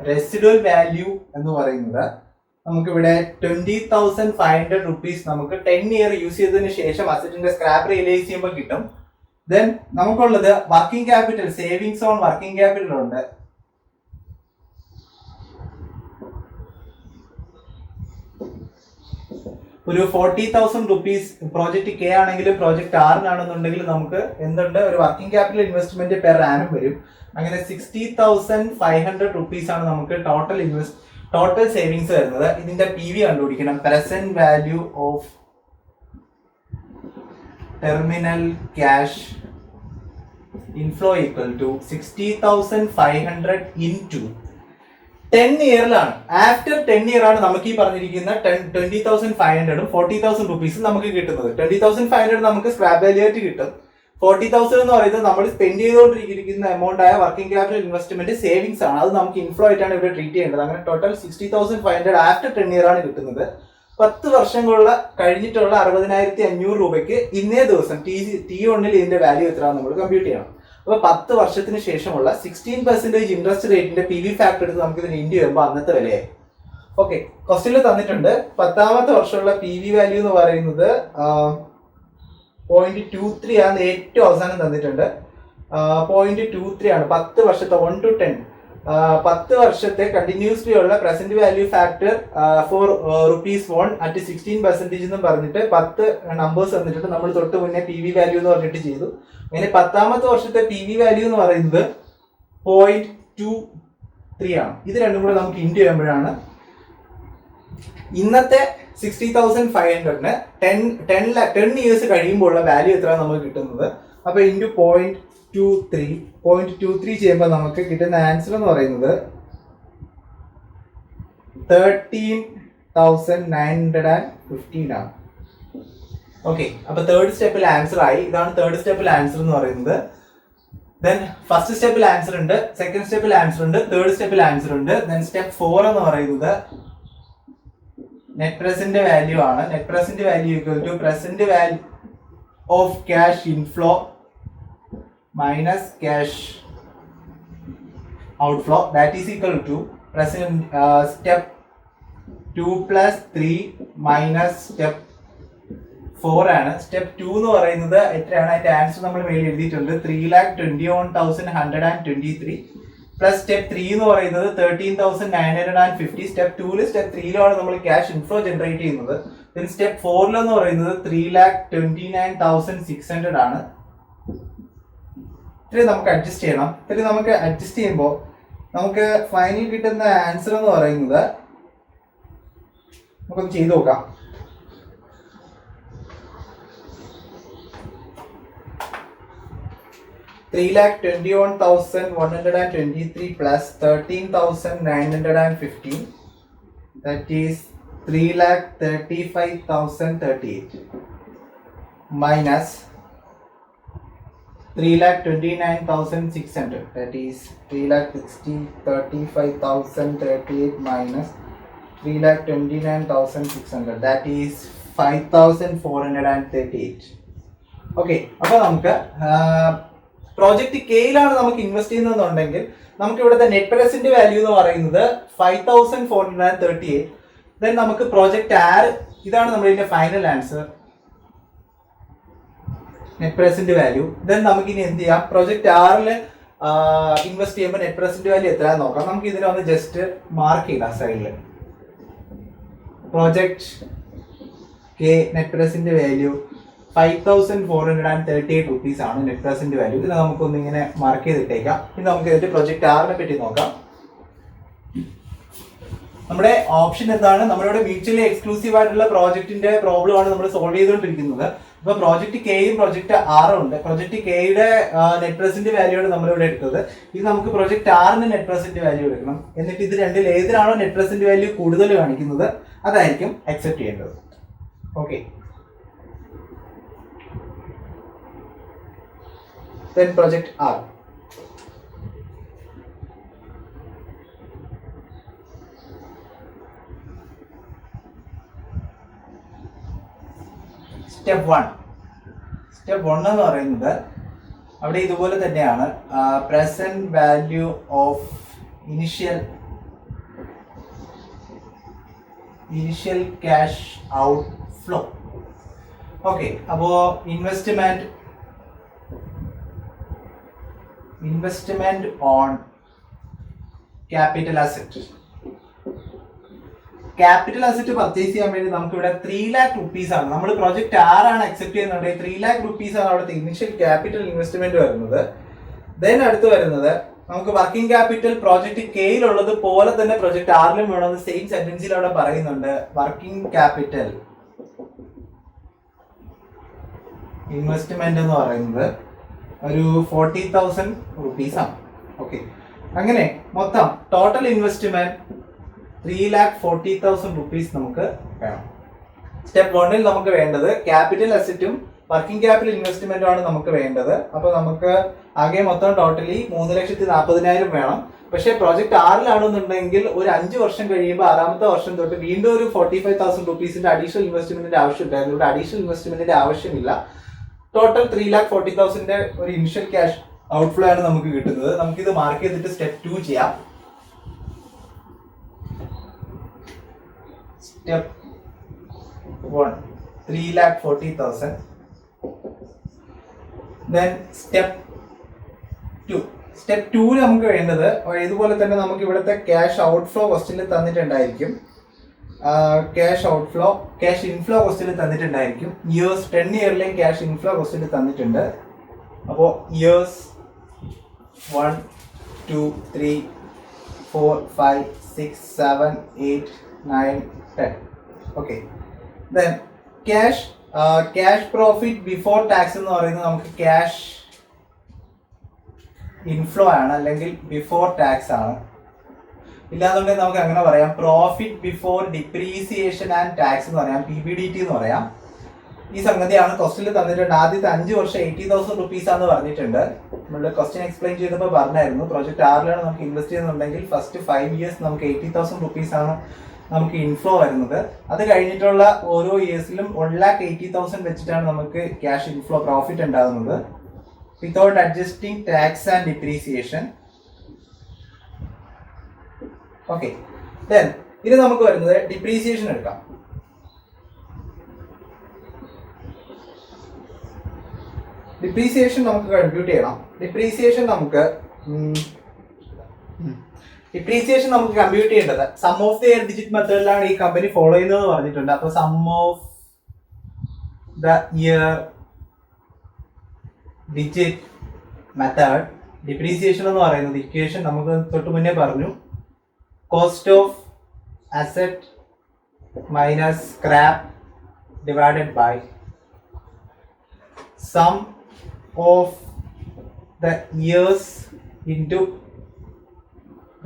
റെസിഡുവൽ വാല്യൂ എന്ന് പറയുന്നത് നമുക്കിവിടെ 20,500 റുപ്പീസ് നമുക്ക് 10 ഇയർ യൂസ് ചെയ്തതിനു ശേഷം അസറ്റിന്റെ സ്ക്രാപ്പ് റിയലൈസ് ചെയ്യുമ്പോൾ കിട്ടും. ദെൻ നമുക്കുള്ളത് working capital, savings on working capital ഉണ്ട്. ഒരു 40,000 റുപ്പീസ് പ്രോജക്റ്റ് കെ ആണെങ്കിലും പ്രോജക്റ്റ് ആറിനാണെന്നുണ്ടെങ്കിൽ നമുക്ക് എന്തുണ്ട്, ഒരു working capital investment per annum വരും. അങ്ങനെ 60,500 റുപ്പീസ് ആണ് നമുക്ക് ടോട്ടൽ സേവിങ്സ് വരുന്നത്. ഇതിന്റെ പി വി കണ്ടുപിടിക്കണം. Present value of terminal cash inflow equal to 60,500 into 10 ഇയറിലാണ്. ആഫ്റ്റർ 10 ഇയർ ആണ് നമുക്ക് ഈ പറഞ്ഞിരിക്കുന്ന 20,500 40,000 റുപ്പീസ് നമുക്ക് കിട്ടുന്നത്. 20,500 നമുക്ക് സ്ക്രാപ്പ് വാല്യൂ ആയിട്ട് കിട്ടും. 40,000 എന്ന് പറയുന്നത് നമ്മൾ സ്പെൻഡ് ചെയ്തുകൊണ്ടിരിക്കുന്ന എമൗണ്ട് ആയ വർക്കിംഗ് ക്യാപിറ്റൽ ഇൻവെസ്റ്റ്മെന്റ് സേവിങ്സ് ആണ്. അത് നമുക്ക് ഇൻഫ്ലോ ആയിട്ടാണ് ഇവിടെ ട്രീറ്റ് ചെയ്യേണ്ടത്. അങ്ങനെ ടോട്ടൽ 60,500 ആഫ്റ്റർ 10 ഇയർ ആണ് കിട്ടുന്നത്. 10 വർഷങ്ങളുള്ള കഴിഞ്ഞിട്ടുള്ള 60,500 രൂപയ്ക്ക് ഇന്നേ ദിവസം T1 ഇതിന്റെ വാല്യൂ എത്രയാണ് നമ്മൾ കമ്പ്യൂട്ട് ചെയ്യണം. അപ്പൊ 10 വർഷത്തിന് ശേഷമുള്ള 16% ഇൻട്രസ്റ്റ് റേറ്റിന്റെ PV ഫാക്ടർ എടുത്ത് നമുക്ക് ഇതിന് ഇൻഡ്യൂ ചെയ്യുമ്പോൾ അന്നത്തെ വിലയായി. ഓക്കെ, ക്വസ്റ്റ്യനിൽ തന്നിട്ടുണ്ട് 10ാമത്തെ വർഷമുള്ള PV വാല്യൂ എന്ന് പറയുന്നത് 0.23 ആണ്. ഏറ്റവും അവസാനം തന്നിട്ടുണ്ട് 0.23 ആണ്. 10 വർഷത്തെ 1 to 10 10 വർഷത്തെ കണ്ടിന്യൂസ്ലി ഉള്ള present value factor for ₹1 at 16% എന്നും പറഞ്ഞിട്ട് 10 നമ്പേഴ്സ് തന്നിട്ടുണ്ട്. നമ്മൾ തൊട്ട് മുന്നേ PV വാല്യൂ എന്ന് പറഞ്ഞിട്ട് ചെയ്തു. അങ്ങനെ 10ാമത്തെ വർഷത്തെ PV വാല്യൂ എന്ന് പറയുന്നത് 0.23 ആണ്. ഇത് രണ്ടും കൂടെ നമുക്ക് ഇൻഡ്യൂ ചെയ്യുമ്പോഴാണ് ഇന്നത്തെ 60,500ന് 10 ഇയേഴ്സ് കഴിയുമ്പോൾ ഉള്ള വാല്യൂ എത്ര നമുക്ക് കിട്ടുന്നത്. അപ്പൊ ഇൻറ്റു 0.23 ചെയ്യുമ്പോൾ നമുക്ക് കിട്ടുന്ന ആൻസർ എന്ന് പറയുന്നത് 13,915 ആണ്. ഓക്കെ, അപ്പൊ തേർഡ് സ്റ്റെപ്പിൽ ആൻസർ ആയി. ഇതാണ് തേർഡ് സ്റ്റെപ്പിൽ ആൻസർ എന്ന് പറയുന്നത്. ദെൻ ഫസ്റ്റ് സ്റ്റെപ്പിൽ ആൻസർ ഉണ്ട്, സെക്കൻഡ് സ്റ്റെപ്പിൽ ആൻസർ ഉണ്ട്, തേർഡ് സ്റ്റെപ്പിൽ ആൻസർ ഉണ്ട്. ദെൻ സ്റ്റെപ്പ് 4 എന്ന് പറയുന്നത് നെറ്റ് പ്രസന്റ് വാല്യൂ ആണ്. Net present value equal to present value of cash inflow minus cash outflow that is equal to present step 2 + 3 minus step 4 ആണ്. Step 2 എന്ന് പറയുന്നത് എത്രയാണ്? അതിന്റെ ആൻസർ നമ്മൾ മേളിൽ എഴുതിയിട്ടുണ്ട്. 3,21,123 പ്ലസ് സ്റ്റെപ്പ് 3 എന്ന് പറയുന്നത് 13,950. സ്റ്റെപ്പ് 2 സ്റ്റെപ്പ് 3 നമ്മൾ ക്യാഷ് ഇൻഫ്ലോ ജനറേറ്റ് ചെയ്യുന്നത്. പിന്നെ സ്റ്റെപ്പ് 4 എന്ന് പറയുന്നത് 3,29,600 ആണ്. ഇത്രയും നമുക്ക് അഡ്ജസ്റ്റ് ചെയ്യണം. ഇത്രയും നമുക്ക് അഡ്ജസ്റ്റ് ചെയ്യുമ്പോൾ നമുക്ക് ഫൈനൽ കിട്ടുന്ന ആൻസർ എന്ന് പറയുന്നത് നമുക്കൊന്ന് ചെയ്തു നോക്കാം. $3,21,123 plus 13,915, that is 3,35,038 minus 3,29,600, that is 3,35,038 minus 3,29,600, that is 5,438. Okay, അപ്പൊ നമുക്ക് പ്രോജക്റ്റ് കെയിലാണ് നമുക്ക് ഇൻവെസ്റ്റ് ചെയ്യുന്നതെന്നുണ്ടെങ്കിൽ നമുക്ക് ഇവിടുത്തെ നെറ്റ് പ്രസന്റ് വാല്യൂ എന്ന് പറയുന്നത് 5,438. ദെൻ നമുക്ക് പ്രോജക്റ്റ് ആർ, ഇതാണ് നമ്മുടെ ഇതിന്റെ final answer, net present value. Then നമുക്ക് ഇനി എന്ത് ചെയ്യാം? പ്രോജക്റ്റ് ആറിൽ ഇൻവെസ്റ്റ് ചെയ്യുമ്പോൾ നെറ്റ് പ്രസന്റ് വാല്യൂ എത്രയാണെന്ന് നോക്കാം. നമുക്ക് ഇതിനെ ഒന്ന് ജസ്റ്റ് മാർക്ക് ചെയ്യാം സൈഡിൽ. Project K net present value 5,438 rupees ആണ് നെറ്റ് പ്രസന്റ് വാല്യൂ. ഇത് നമുക്കൊന്ന് ഇങ്ങനെ മാർക്ക് ചെയ്തിട്ടേക്കാം. ഇനി നമുക്ക് ഇതിന്റെ പ്രൊജക്ട് ആറിനെ പറ്റി നോക്കാം. നമ്മുടെ ഓപ്ഷൻ എന്താണ്? നമ്മളിവിടെ മ്യൂച്വലി എക്സ്ക്ലൂസീവ് ആയിട്ടുള്ള പ്രോജക്റ്റിന്റെ പ്രോബ്ലം ആണ് നമ്മൾ സോൾവ് ചെയ്തുകൊണ്ടിരിക്കുന്നത്. ഇപ്പൊ പ്രോജക്ട് കെയും പ്രോജക്ട് ആറും ഉണ്ട്. പ്രോജക്ട് കെയുടെ നെറ്റ് പ്രസന്റ് വാല്യൂ ആണ് നമ്മളിവിടെ എടുത്തത്. ഇത് നമുക്ക് പ്രോജക്ട് ആറിന് നെറ്റ് പ്രസന്റ് വാല്യൂ എടുക്കണം. എന്നിട്ട് ഇത് രണ്ടിൽ ഏതിനാണോ നെറ്റ് പ്രസന്റ് വാല്യൂ കൂടുതൽ കാണിക്കുന്നത് അതായിരിക്കും അക്സെപ്റ്റ് ചെയ്യേണ്ടത്. Okay, then project R. Step 1 എന്ന് പറയുന്നത് അവിടെ ഇതുപോലെ തന്നെയാണ്. Present value of initial cash outflow. Okay, അപ്പോ investment on capital asset. Capital asset purchase ചെയ്യാൻ വേണ്ടി നമുക്ക് ഇവിടെ 3 lakh rupees ആണ്. നമ്മൾ പ്രോജക്റ്റ് ആറാണ് അക്സെപ്റ്റ് ചെയ്യുന്നുണ്ടെങ്കിൽ 3 lakh rupees ആണ് അവിടുത്തെ ഇനിഷ്യൽ ക്യാപിറ്റൽ ഇൻവെസ്റ്റ്മെന്റ് വരുന്നത്. ദെൻ അടുത്ത് വരുന്നത് നമുക്ക് വർക്കിംഗ് ക്യാപിറ്റൽ പ്രോജക്റ്റ് കെയിലുള്ളത് പോലെ തന്നെ പ്രോജക്റ്റ് ആറിലും വേണമെന്ന് സെയിം സെന്റൻസിൽ അവിടെ പറയുന്നുണ്ട്. വർക്കിംഗ് ക്യാപിറ്റൽ ഇൻവെസ്റ്റ്മെന്റ് എന്ന് പറയുന്നത് ഒരു 40,000 റുപ്പീസ് ആണ്. ഓക്കെ, അങ്ങനെ മൊത്തം ടോട്ടൽ ഇൻവെസ്റ്റ്മെന്റ് 3,40,000 rupees നമുക്ക് വേണം. സ്റ്റെപ്പ് 1 നമുക്ക് വേണ്ടത് ക്യാപിറ്റൽ അസറ്റും വർക്കിംഗ് ക്യാപിറ്റൽ ഇൻവെസ്റ്റ്മെന്റും ആണ് നമുക്ക് വേണ്ടത്. അപ്പൊ നമുക്ക് ആകെ മൊത്തം ടോട്ടലി 3,40,000 വേണം. പക്ഷെ പ്രോജക്ട് 6-ലാണെന്നുണ്ടെങ്കിൽ ഒരു 5 വർഷം കഴിയുമ്പോൾ 6-ാമത്തെ വർഷം തൊട്ട് വീണ്ടും ഒരു 45,000 rupees അഡീഷണൽ ഇൻവെസ്റ്റ്മെന്റിന്റെ ആവശ്യം ഉണ്ടായിരുന്നു. ഇവിടെ അഡീഷണൽ ഇൻവെസ്റ്റ്മെന്റിന്റെ ആവശ്യമില്ല. ടോട്ടൽ 3,40,000 ഒരു ഇനിഷ്യൽ ക്യാഷ് ഔട്ട്ഫ്ലോ ആണ് നമുക്ക് കിട്ടുന്നത്. നമുക്കിത് മാർക്ക് ചെയ്തിട്ട് സ്റ്റെപ്പ് 2 ചെയ്യാം. സ്റ്റെപ്പ് 1 3,40,000. Then step 2. സ്റ്റെപ്പ് 2 നമുക്ക് വേണ്ടത് ഇതുപോലെ തന്നെ നമുക്ക് ഇവിടുത്തെ ക്യാഷ് ഔട്ട്ഫ്ലോ ക്വസ്റ്റ്യനിൽ തന്നിട്ടുണ്ടായിരിക്കും. ക്യാഷ് ഇൻഫ്ലോ ക്വസ്റ്റ്യനിൽ തന്നിട്ടുണ്ടായിരിക്കും. ഇയേഴ്സ് 10 ഇയറിലെയും ക്യാഷ് ഇൻഫ്ലോ ക്വസ്റ്റ്യനിൽ തന്നിട്ടുണ്ട്. അപ്പോൾ years 1 2 3 4 5 6 7 8 9 10. Okay. Then cash profit before tax എന്ന് പറയുന്നത് നമുക്ക് ക്യാഷ് ഇൻഫ്ലോ ആണ്, അല്ലെങ്കിൽ ബിഫോർ ടാക്സ് ആണ്. ഇല്ലാന്നുണ്ടെങ്കിൽ നമുക്ക് അങ്ങനെ പറയാം, profit before depreciation and tax എന്ന് പറയാം, PBDT എന്ന് പറയാം. ഈ സംഗതിയാണ് ക്വസ്റ്റ്യനിൽ തന്നിട്ടുണ്ട്. ആദ്യത്തെ 5 വർഷം 80,000 rupees ആണെന്ന് പറഞ്ഞിട്ടുണ്ട്. നമ്മൾ ക്വസ്റ്റ്യൻ എക്സ്പ്ലെയിൻ ചെയ്തപ്പോൾ പറഞ്ഞായിരുന്നു, പ്രോജക്ട് 6-ലാണ് നമുക്ക് ഇൻവെസ്റ്റ് ചെയ്യുന്നുണ്ടെങ്കിൽ ഫസ്റ്റ് 5 years നമുക്ക് 80,000 rupees ആണ് നമുക്ക് ഇൻഫ്ലോ വരുന്നത്. അത് കഴിഞ്ഞിട്ടുള്ള ഓരോ ഇയേഴ്സിലും 1,80,000 വെച്ചിട്ടാണ് നമുക്ക് ക്യാഷ് ഇൻഫ്ലോ പ്രോഫിറ്റ് ഉണ്ടാകുന്നത്, without adjusting tax and depreciation. Okay. Then ഇത് നമുക്ക് വരുന്നത് ഡിപ്രീസിയേഷൻ എടുക്കാം. ഡിപ്രീസിയേഷൻ നമുക്ക് കമ്പ്യൂട്ട് ചെയ്യണം. ഡിപ്രീസിയേഷൻ നമുക്ക് കമ്പ്യൂട്ട് ചെയ്യേണ്ടത് sum of the year digit മെത്തേഡിലാണ് ഈ കമ്പനി ഫോളോ ചെയ്യുന്നത് പറഞ്ഞിട്ടുണ്ട്. അപ്പൊ sum of the year digit method depreciation എന്ന് പറയുന്നത് ഇക്വേഷൻ നമുക്ക് തൊട്ട് മുന്നേ പറഞ്ഞു, cost of asset minus scrap divided by sum of the years into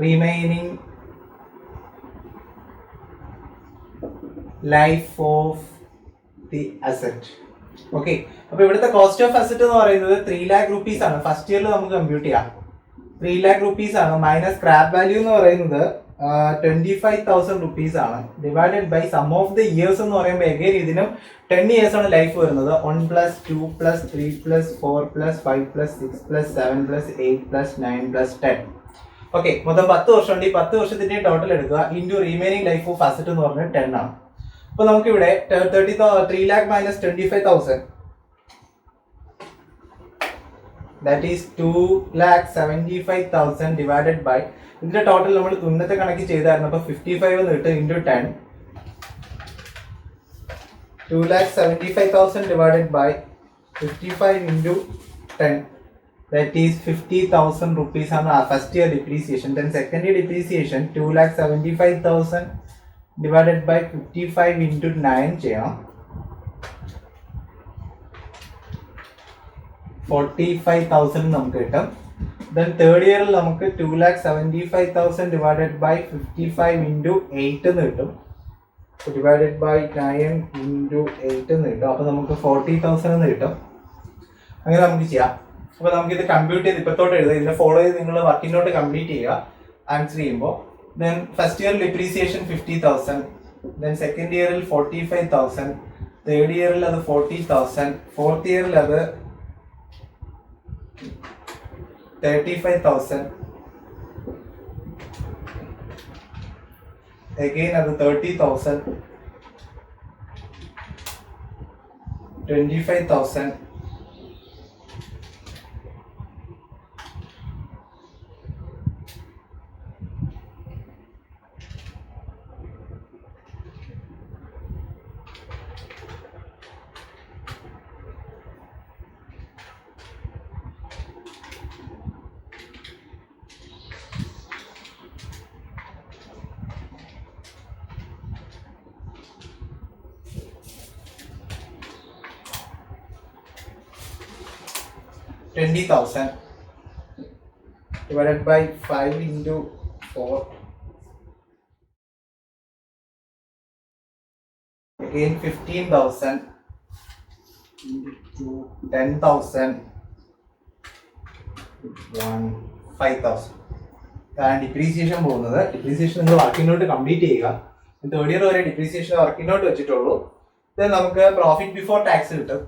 remaining life of the asset. Okay. അപ്പൊ ഇവിടുത്തെ കോസ്റ്റ് ഓഫ് അസറ്റ് എന്ന് പറയുന്നത് 3 lakh rupees ആണ്. ഫസ്റ്റ് ഇയറിൽ നമുക്ക് കമ്പ്യൂട്ട് ചെയ്യാം. 3 lakh rupees ആണ്. മൈനസ് സ്ക്രാപ്പ് വാല്യൂ എന്ന് പറയുന്നത് 25,000 rupees ആണ്. Divided by sum of the years എന്ന് പറയുമ്പോൾ എഗെയിൻ ഇതിനും 10 years ആണ് ലൈഫ് വരുന്നത്. 1 + 2 + 3 + 4 + 5 + 6 + 7 + 8 + 9 + 10. ഓക്കെ. മൊത്തം 10 വർഷമുണ്ട്. ഈ 10 വർഷത്തിന്റെ ടോട്ടൽ എടുക്കുക into remaining life of asset എന്ന് പറഞ്ഞാൽ 10 ആണ്. അപ്പൊ നമുക്ക് ഇവിടെ 3 lakh - 25,000 that is 2,75,000 divided by ഇതിന്റെ ടോട്ടൽ നമ്മൾ തുന്നത്തെ കണക്ക് ചെയ്തായിരുന്നു. അപ്പൊ 55 എന്ന് കിട്ടും into 10. 2,75,000 divided by 55 into 10. That is 50,000 rupees on our first year depreciation. Then second year depreciation 2,75,000 divided by 55 into 9 ചെയ്യണം. 45,000 നമുക്ക് കിട്ടും. Then third year നമുക്ക് 2,75,000 divided by 55 into 8 എന്ന് കിട്ടും. Divided by 9 into 8 എന്ന് കിട്ടും. അപ്പൊ നമുക്ക് 40,000 എന്ന് കിട്ടും. അങ്ങനെ നമുക്ക് ചെയ്യാം. അപ്പൊ നമുക്ക് ഇത് കമ്പ്യൂട്ട് ചെയ്ത് ഇപ്പത്തോട്ട് എഴുതുക. ഇതിനെ ഫോളോ ചെയ്ത് നിങ്ങൾ വർക്കിംഗ് നോട്ട് കംപ്ലീറ്റ് ചെയ്യുക ആൻസർ ചെയ്യുമ്പോൾ. Then first year depreciation 50,000, then second ഇയറിൽ 45,000, തേർഡ് ഇയറിൽ അത് 40,000, ഫോർത്ത് ഇയറിൽ അത് 35,000, again അത് 30,000, 25,000, $20,000, divided by 5 into 4. Again 15,000 into 10,000 5,000. And depreciation പോകുന്നത് ഡിപ്രീസിയേഷൻ നിങ്ങൾ വർക്കിംഗ് നോട്ട് കംപ്ലീറ്റ് ചെയ്യുക. തേർഡ് ഇയർ വരെ ഡിപ്രീസിയേഷൻ വർക്കിംഗ് നോട്ട് വെച്ചിട്ടുള്ളൂ. ദെൻ നമുക്ക് പ്രോഫിറ്റ് ബിഫോർ ടാക്സ് കിട്ടും,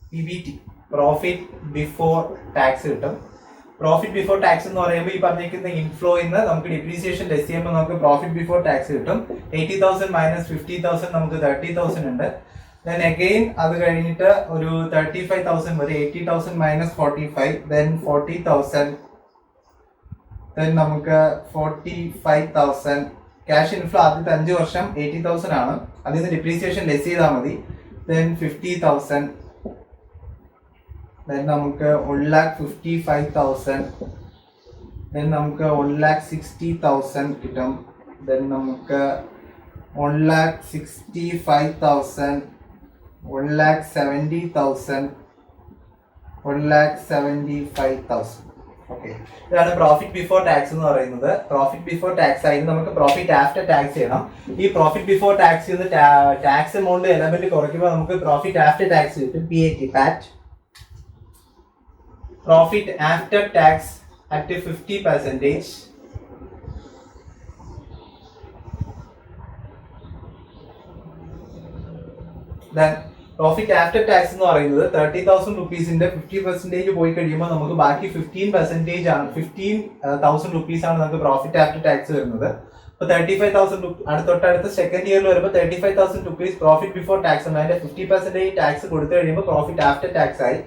PBT, പ്രോഫിറ്റ് ബിഫോർ ടാക്സ് കിട്ടും. പ്രോഫിറ്റ് ബിഫോർ ടാക്സ് എന്ന് പറയുമ്പോൾ ഈ പറഞ്ഞിരിക്കുന്ന ഇൻഫ്ലോയിൽ നിന്ന് നമുക്ക് ഡിപ്രീസിയേഷൻ ലെസ് ചെയ്യുമ്പോൾ നമുക്ക് പ്രോഫിറ്റ് ബിഫോർ ടാക്സ് കിട്ടും. 80,000 മൈനസ് 50,000 നമുക്ക് 30,000 ഉണ്ട്. ദെൻ അഗെയിൻ അത് കഴിഞ്ഞിട്ട് ഒരു 35,000 വരെ, 80,000 മൈനസ് 45, ദെൻ 40,000, ദെൻ നമുക്ക് 45,000. ക്യാഷ് ഇൻഫ്ലോ ആദ്യത്തെ 5 വർഷം 80,000 ആണ്, അതിൽ നിന്ന് ഡിപ്രീസിയേഷൻ ലെസ് ചെയ്താൽ മതി. ദെൻ 50,000, ദെൻ നമുക്ക് 1,55,000, ദെൻ നമുക്ക് 1,60,000 കിട്ടും. ദെൻ നമുക്ക് 1,65,000, 1,70,000, 1,75,000. ഓക്കെ, ഇതാണ് പ്രോഫിറ്റ് ബിഫോർ ടാക്സ് എന്ന് പറയുന്നത്. പ്രോഫിറ്റ് ബിഫോർ ടാക്സ് ആയി നമുക്ക് പ്രോഫിറ്റ് ആഫ്റ്റർ ടാക്സ് ചെയ്യണം. ഈ പ്രോഫിറ്റ് ബിഫോർ ടാക്സ് ചെയ്ത് ടാക്സ് എമൗണ്ട് എലമെന്റ് കുറയ്ക്കുമ്പോൾ നമുക്ക് പ്രോഫിറ്റ് ആഫ്റ്റർ ടാക്സ് കിട്ടും, PAT. Profit after tax at 50%. Then profit after tax എന്ന് പറയുന്നത് 30,000 റുപ്പീസിന്റെ 50% പോയി കഴിയുമ്പോൾ നമുക്ക് ബാക്കി 15% ആണ്, 15,000 റുപ്പീസ് ആണ് നമുക്ക് പ്രോഫിറ്റ് ആഫ്റ്റർ ടാക്സ് വരുന്നത്. അപ്പോൾ 35,000 തൊട്ടടുത്ത സെക്കൻഡ് ഇയറിൽ വരുമ്പോൾ 35,000 റുപ്പീസ് പ്രോഫിറ്റ് ബിഫോർ ടാക്സ് ആണ്. അതിന്റെ 50% ടാക്സ് കൊടുത്തു കഴിയുമ്പോൾ പ്രോഫിറ്റ് ആഫ്റ്റർ ടാക്സ് ആയി.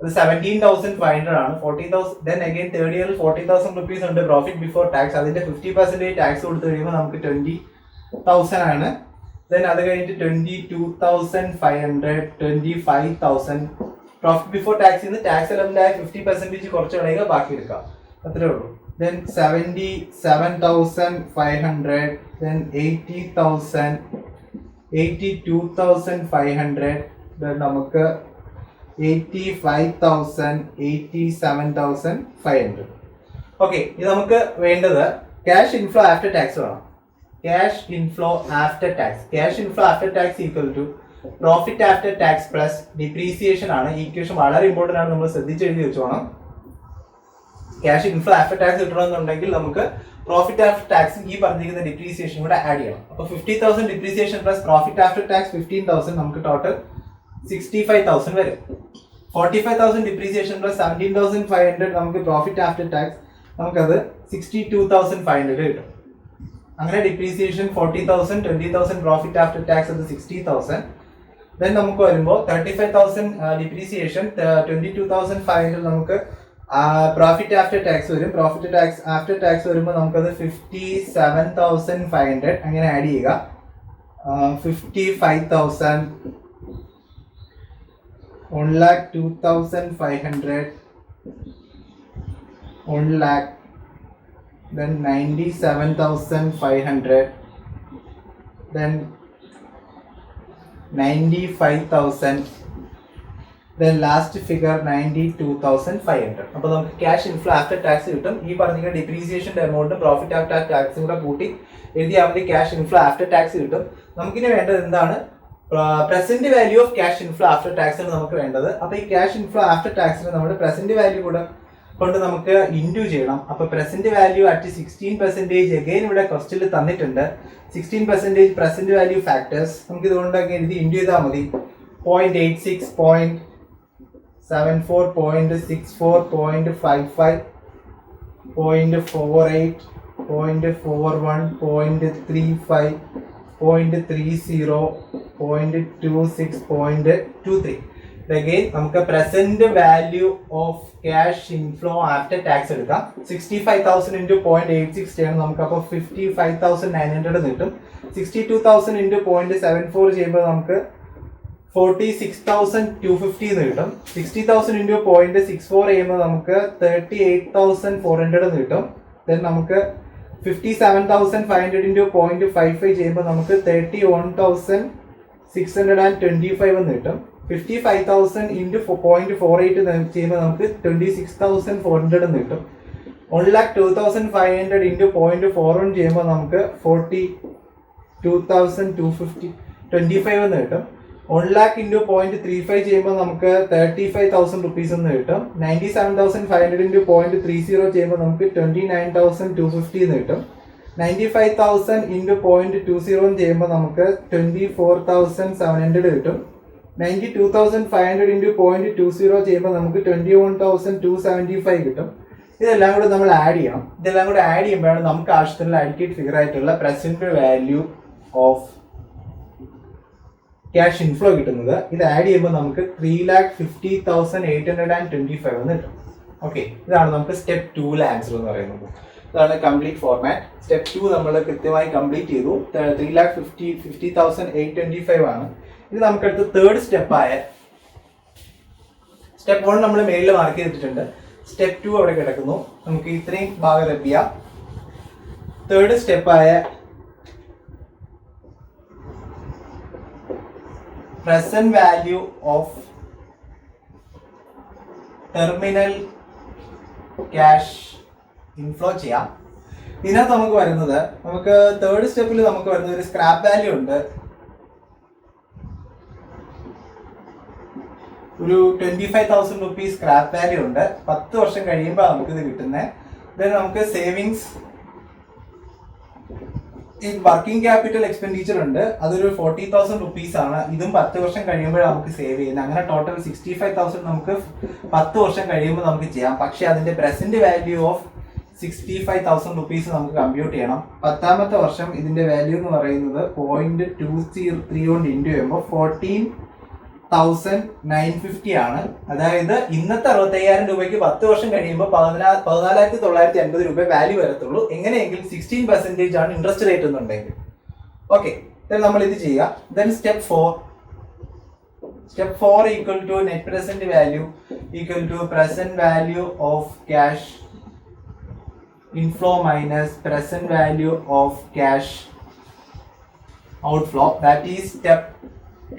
അത് 17,500 ആണ്. 40,000 ദെൻ അഗൈൻ തേർഡ് ഇയറിൽ 40,000 റുപ്പീസ് ഉണ്ട് പ്രോഫിറ്റ് ബിഫോർ ടാക്സ്. അതിന്റെ 50% ടാക്സ് കൊടുത്തു കഴിയുമ്പോൾ നമുക്ക് 20,000 ആണ്. ദെൻ അത് കഴിഞ്ഞിട്ട് 22,500, 25,000. പ്രോഫിറ്റ് ബിഫോർ ടാക്സിൽ നിന്ന് ടാക്സ് എലമെന്റ് ആയ 50% കുറച്ച് കളയുക, ബാക്കി എടുക്കാം, അത്രേ ഉള്ളൂ. ദെൻ 77,500, ദെൻ 80,000, 82,500, ദെൻ നമുക്ക് 85,000, 87,500. ഓക്കെ, ഇത് നമുക്ക് വേണ്ടത് ക്യാഷ് ഇൻഫ്ലോ ആഫ്റ്റർ ടാക്സ് വേണം. Cash inflow after tax, cash inflow after tax equal to profit after tax plus depreciation ആണ്. ഈ ഇക്വേഷൻ വളരെ ഇമ്പോർട്ടന്റ് ആണ്, നമ്മൾ ശ്രദ്ധിച്ച് എഴുതി വെച്ചോണം. ക്യാഷ് ഇൻഫ്ലോ ആഫ്റ്റർ ടാക്സ് കിട്ടണമെന്നുണ്ടെങ്കിൽ നമുക്ക് പ്രോഫിറ്റ് ആഫ്റ്റർ ടാക്സും ഈ പറഞ്ഞിരിക്കുന്ന ഡിപ്രീസിയേഷൻ കൂടെ ആഡ് ചെയ്യണം. അപ്പോൾ 50,000 depreciation plus profit after tax 15,000, നമുക്ക് ടോട്ടൽ 65,000 വരും. 45,000 ഡിപ്രീസിയേഷൻ പ്ലസ് 17,500 നമുക്ക് പ്രോഫിറ്റ് ആഫ്റ്റർ ടാക്സ്, നമുക്കത് 62,500 കിട്ടും. അങ്ങനെ ഡിപ്രീസിയേഷൻ 40,000, 20,000 പ്രോഫിറ്റ് ആഫ്റ്റർ ടാക്സ്, അത് 60,000. ദെൻ നമുക്ക് വരുമ്പോൾ 35,000 ഡിപ്രീസിയേഷൻ, 22,500 നമുക്ക് പ്രോഫിറ്റ് ആഫ്റ്റർ ടാക്സ് വരും. പ്രോഫിറ്റ് ടാക്സ് ആഫ്റ്റർ ടാക്സ് വരുമ്പോൾ നമുക്കത് 57,500 അങ്ങനെ ആഡ് ചെയ്യുക. 55,000, 1,02,500, 1 lakh, then 97,500, then 95,000, then last figure 92,500. അപ്പോൾ നമുക്ക് ക്യാഷ് ഇൻഫ്ലോ ആഫ്റ്റർ ടാക്സ് കിട്ടും. ഈ പറഞ്ഞ ഡിപ്രീസിയേഷൻ്റെ എമൗണ്ടും പ്രോഫിറ്റ് ആഫ്റ്റർ ടാക്സും കൂടെ കൂട്ടി എഴുതിയാൽ മതി, ക്യാഷ് ഇൻഫ്ലോ ആഫ്റ്റർ ടാക്സ് കിട്ടും. നമുക്കിനി വേണ്ടത് എന്താണ്? Present value of cash inflow after tax ആണ് നമുക്ക് വേണ്ടത്. അപ്പോൾ ഈ ക്യാഷ് ഇൻഫ്ലോ ആഫ്റ്റർ ടാക്സിന് നമ്മുടെ പ്രസന്റ് വാല്യൂ കൂടെ കൊണ്ട് നമുക്ക് ഇൻഡു ചെയ്യണം. അപ്പോൾ പ്രസന്റ് വാല്യൂ അറ്റ് 16%, അഗൈൻ ഇവിടെ ക്വസ്റ്റ്യനിൽ തന്നിട്ടുണ്ട് 16% പ്രസന്റ് വാല്യൂ ഫാക്ടേഴ്സ്. നമുക്ക് ഇതുകൊണ്ടൊക്കെ എഴുതി ഇൻഡു ചെയ്താൽ മതി. 0.86, 0.74, 0.64, 0.55, 0.48, 0.41, 0.35, 0.30, 0.26, 0.23. Again നമുക്ക് present value of cash inflow after tax എടുക്കാം. 65,000 into 0.86 ചെയ്യണം നമുക്ക്. അപ്പോൾ 55,900 കിട്ടും. 62,000 into 0.74 ചെയ്യുമ്പോൾ നമുക്ക് 46,250 കിട്ടും. 60,000 into 0.64 ചെയ്യുമ്പോൾ നമുക്ക് 38,400 കിട്ടും. ദെൻ നമുക്ക് 57,500 into 0.55 ചെയ്യുമ്പോൾ നമുക്ക് 31,625 കിട്ടും. 55,000 into 0.48 ചെയ്യുമ്പോൾ നമുക്ക് 26,400 കിട്ടും. 1,02,500 into 0.41 ചെയ്യുമ്പോൾ നമുക്ക് 42,225 എന്ന് കിട്ടും. 1 lakh into 0.35 ചെയ്യുമ്പോൾ നമുക്ക് 35,000 rupees എന്ന് കിട്ടും. 97,500 into 0.30 ചെയ്യുമ്പോൾ നമുക്ക് 29,250 എന്ന് കിട്ടും. 95,000 into 0.20 ചെയ്യുമ്പോൾ നമുക്ക് 24,700 കിട്ടും. 92,500 into 0.20 ചെയ്യുമ്പോൾ നമുക്ക് 21,275 കിട്ടും. ഇതെല്ലാം കൂടെ നമ്മൾ ആഡ് ചെയ്യണം. ഇതെല്ലാം കൂടെ ആഡ് ചെയ്യുമ്പോഴാണ് നമുക്ക് ആവശ്യത്തിനുള്ള അഡിക്കേറ്റ് ഫിഗർ ആയിട്ടുള്ള present value of cash inflow കിട്ടുന്നത്. ഇത് ആഡ് ചെയ്യുമ്പോൾ നമുക്ക് 3,50,825 എന്ന് കിട്ടും. ഓക്കെ, ഇതാണ് നമുക്ക് സ്റ്റെപ്പ് 2 ആൻസർ എന്ന് പറയുന്നത്. ഇതാണ് കംപ്ലീറ്റ് ഫോർമാറ്റ്. സ്റ്റെപ്പ് 2 നമ്മൾ കൃത്യമായി കംപ്ലീറ്റ് ചെയ്തു. 3,50,825 ആണ്. ഇത് നമുക്കടുത്ത് തേർഡ് സ്റ്റെപ്പായ സ്റ്റെപ്പ് 1 നമ്മൾ മെയിലിൽ മാർക്ക് ചെയ്തിട്ടുണ്ട്. സ്റ്റെപ്പ് 2 അവിടെ കിടക്കുന്നു. നമുക്ക് ഇത്രയും ഭാഗം റെബ് ചെയ്യാം. തേർഡ് സ്റ്റെപ്പായ present value of terminal cash inflow ചെയ്യാം. ഇതിനകത്ത് നമുക്ക് വരുന്നത്, നമുക്ക് തേർഡ് സ്റ്റെപ്പിൽ നമുക്ക് വരുന്ന ഒരു സ്ക്രാപ്പ് വാല്യൂ ഉണ്ട്. ഒരു 25,000 rupees സ്ക്രാപ്പ് വാല്യൂ ഉണ്ട്. 10 വർഷം കഴിയുമ്പോൾ നമുക്കിത് കിട്ടുന്നത്. ദെൻ നമുക്ക് സേവിങ്സ് വർക്കിംഗ് ക്യാപിറ്റൽ എക്സ്പെൻഡിച്ചർ ഉണ്ട്. അതൊരു 40,000 rupees ആണ്. ഇതും 10 വർഷം കഴിയുമ്പോൾ നമുക്ക് സേവ് ചെയ്യുന്നത്. അങ്ങനെ ടോട്ടൽ 65,000 നമുക്ക് 10 വർഷം കഴിയുമ്പോൾ നമുക്ക് ചെയ്യാം. പക്ഷെ അതിന്റെ പ്രസന്റ് വാല്യൂ ഓഫ് 65,000 rupees നമുക്ക് കമ്പ്യൂട്ട് ചെയ്യണം. 10ാമത്തെ വർഷം ഇതിന്റെ വാല്യൂ എന്ന് പറയുന്നത് 0.203 കൊണ്ട് ഇൻറ്റു ചെയ്യുമ്പോൾ 14,950 ആണ്. അതായത് ഇന്നത്തെ 65,000 രൂപയ്ക്ക് 10 വർഷം കഴിയുമ്പോൾ 14,950 രൂപ വാല്യൂ വരത്തുള്ളൂ. എങ്ങനെയെങ്കിൽ 16% ആണ് ഇൻട്രസ്റ്റ് റേറ്റ് എന്നുണ്ടെങ്കിൽ. ഓക്കെ, നമ്മൾ ഇത് ചെയ്യാം. Then step 4 equal to net present value equal to present value of cash inflow minus present value of cash outflow. That is step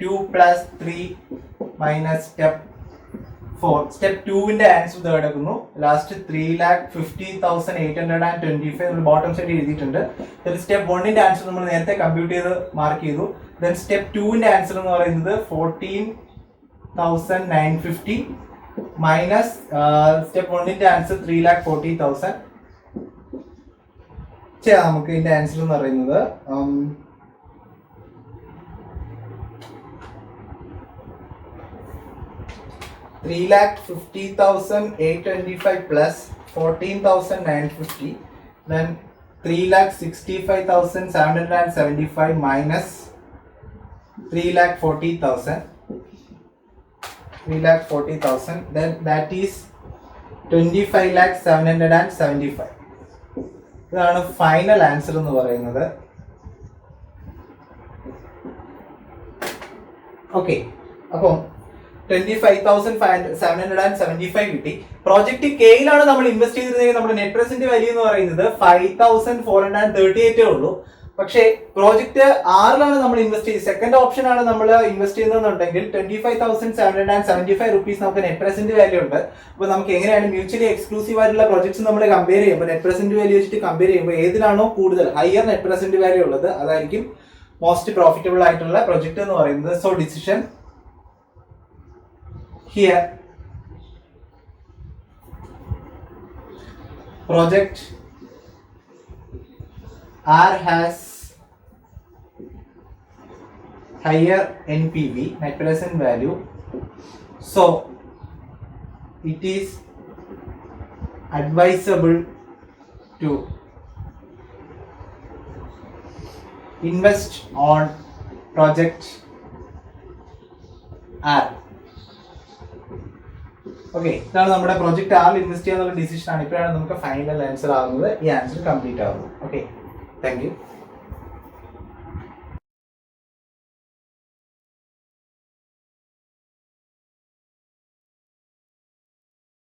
2 plus 3 minus step 4. Step 2ന്റെ answer ഇത് കിടക്കുന്നു. Last 3,50,825 bottom side എഴുതിയിട്ടുണ്ട്. Step 1ന്റെ answer നമ്മൾ നേരത്തെ compute ചെയ്ത് mark ചെയ്തു. Then step 2ന്റെ ആൻസർ എന്ന് പറയുന്നത് 14,950 മൈനസ് സ്റ്റെപ്പ് 1ന്റെ ആൻസർ 3,40,000. നമുക്ക് ഇതിന്റെ ആൻസർ എന്ന് പറയുന്നത് 3,50,825 plus 14,950, then 3,65,775 minus 3,40,000, then that is 25,775. ഇതാണ് ഫൈനൽ ആൻസർ എന്ന് പറയുന്നത്. ഓക്കെ, അപ്പം 25,775 കിട്ടി. പ്രോജക്ട് കെയിലാണ് നമ്മൾ ഇൻവെസ്റ്റ് ചെയ്തിരുന്നെങ്കിൽ നമ്മുടെ നെറ്റ് പ്രസന്റ് വാല്യൂ എന്ന് പറയുന്നത് 5,438 ഉള്ളൂ. പക്ഷേ പ്രോജക്ട് 6ലാണ് നമ്മൾ ഇൻവെസ്റ്റ് ചെയ്ത്, സെക്കൻഡ് ഓപ്ഷൻ ആണ് നമ്മൾ ഇൻവെസ്റ്റ് ചെയ്യുന്നതെന്നുണ്ടെങ്കിൽ 25,775 rupees നമുക്ക് നെറ്റ് പ്രസന്റ് വാല്യൂ ഉണ്ട്. അപ്പോൾ നമുക്ക് എങ്ങനെയാണ് മ്യൂച്വലി എക്സ്ക്ലൂസീവ് ആയിട്ടുള്ള പ്രോജക്ട്സ് നമ്മൾ കമ്പയർ ചെയ്യുമ്പോൾ നെറ്റ് പ്രസന്റ് വാല്യൂ വെച്ചിട്ട് കമ്പയർ ചെയ്യുമ്പോൾ ഏതിനാണോ കൂടുതൽ ഹയർ നെറ്റ് പ്രസന്റ് വാല്യൂ ഉള്ളത് അതായിരിക്കും മോസ്റ്റ് പ്രോഫിറ്റബിൾ ആയിട്ടുള്ള പ്രോജക്ട് എന്ന് പറയുന്നത്. So decision here, project R has higher NPV, net present value, so it is advisable to invest on project R. Okay, ഇതാണ് നമ്മുടെ പ്രോജക്റ്റ് ആറിൽ ഇൻവെസ്റ്റ് ചെയ്യാനുള്ള ഡിസിഷൻ ആണ്. ഇപ്പോഴാണ് നമുക്ക് ഫൈനൽ ആൻസർ ആകുന്നത്. ഈ ആൻസർ കംപ്ലീറ്റ് ആകുന്നത്. Okay, thank you.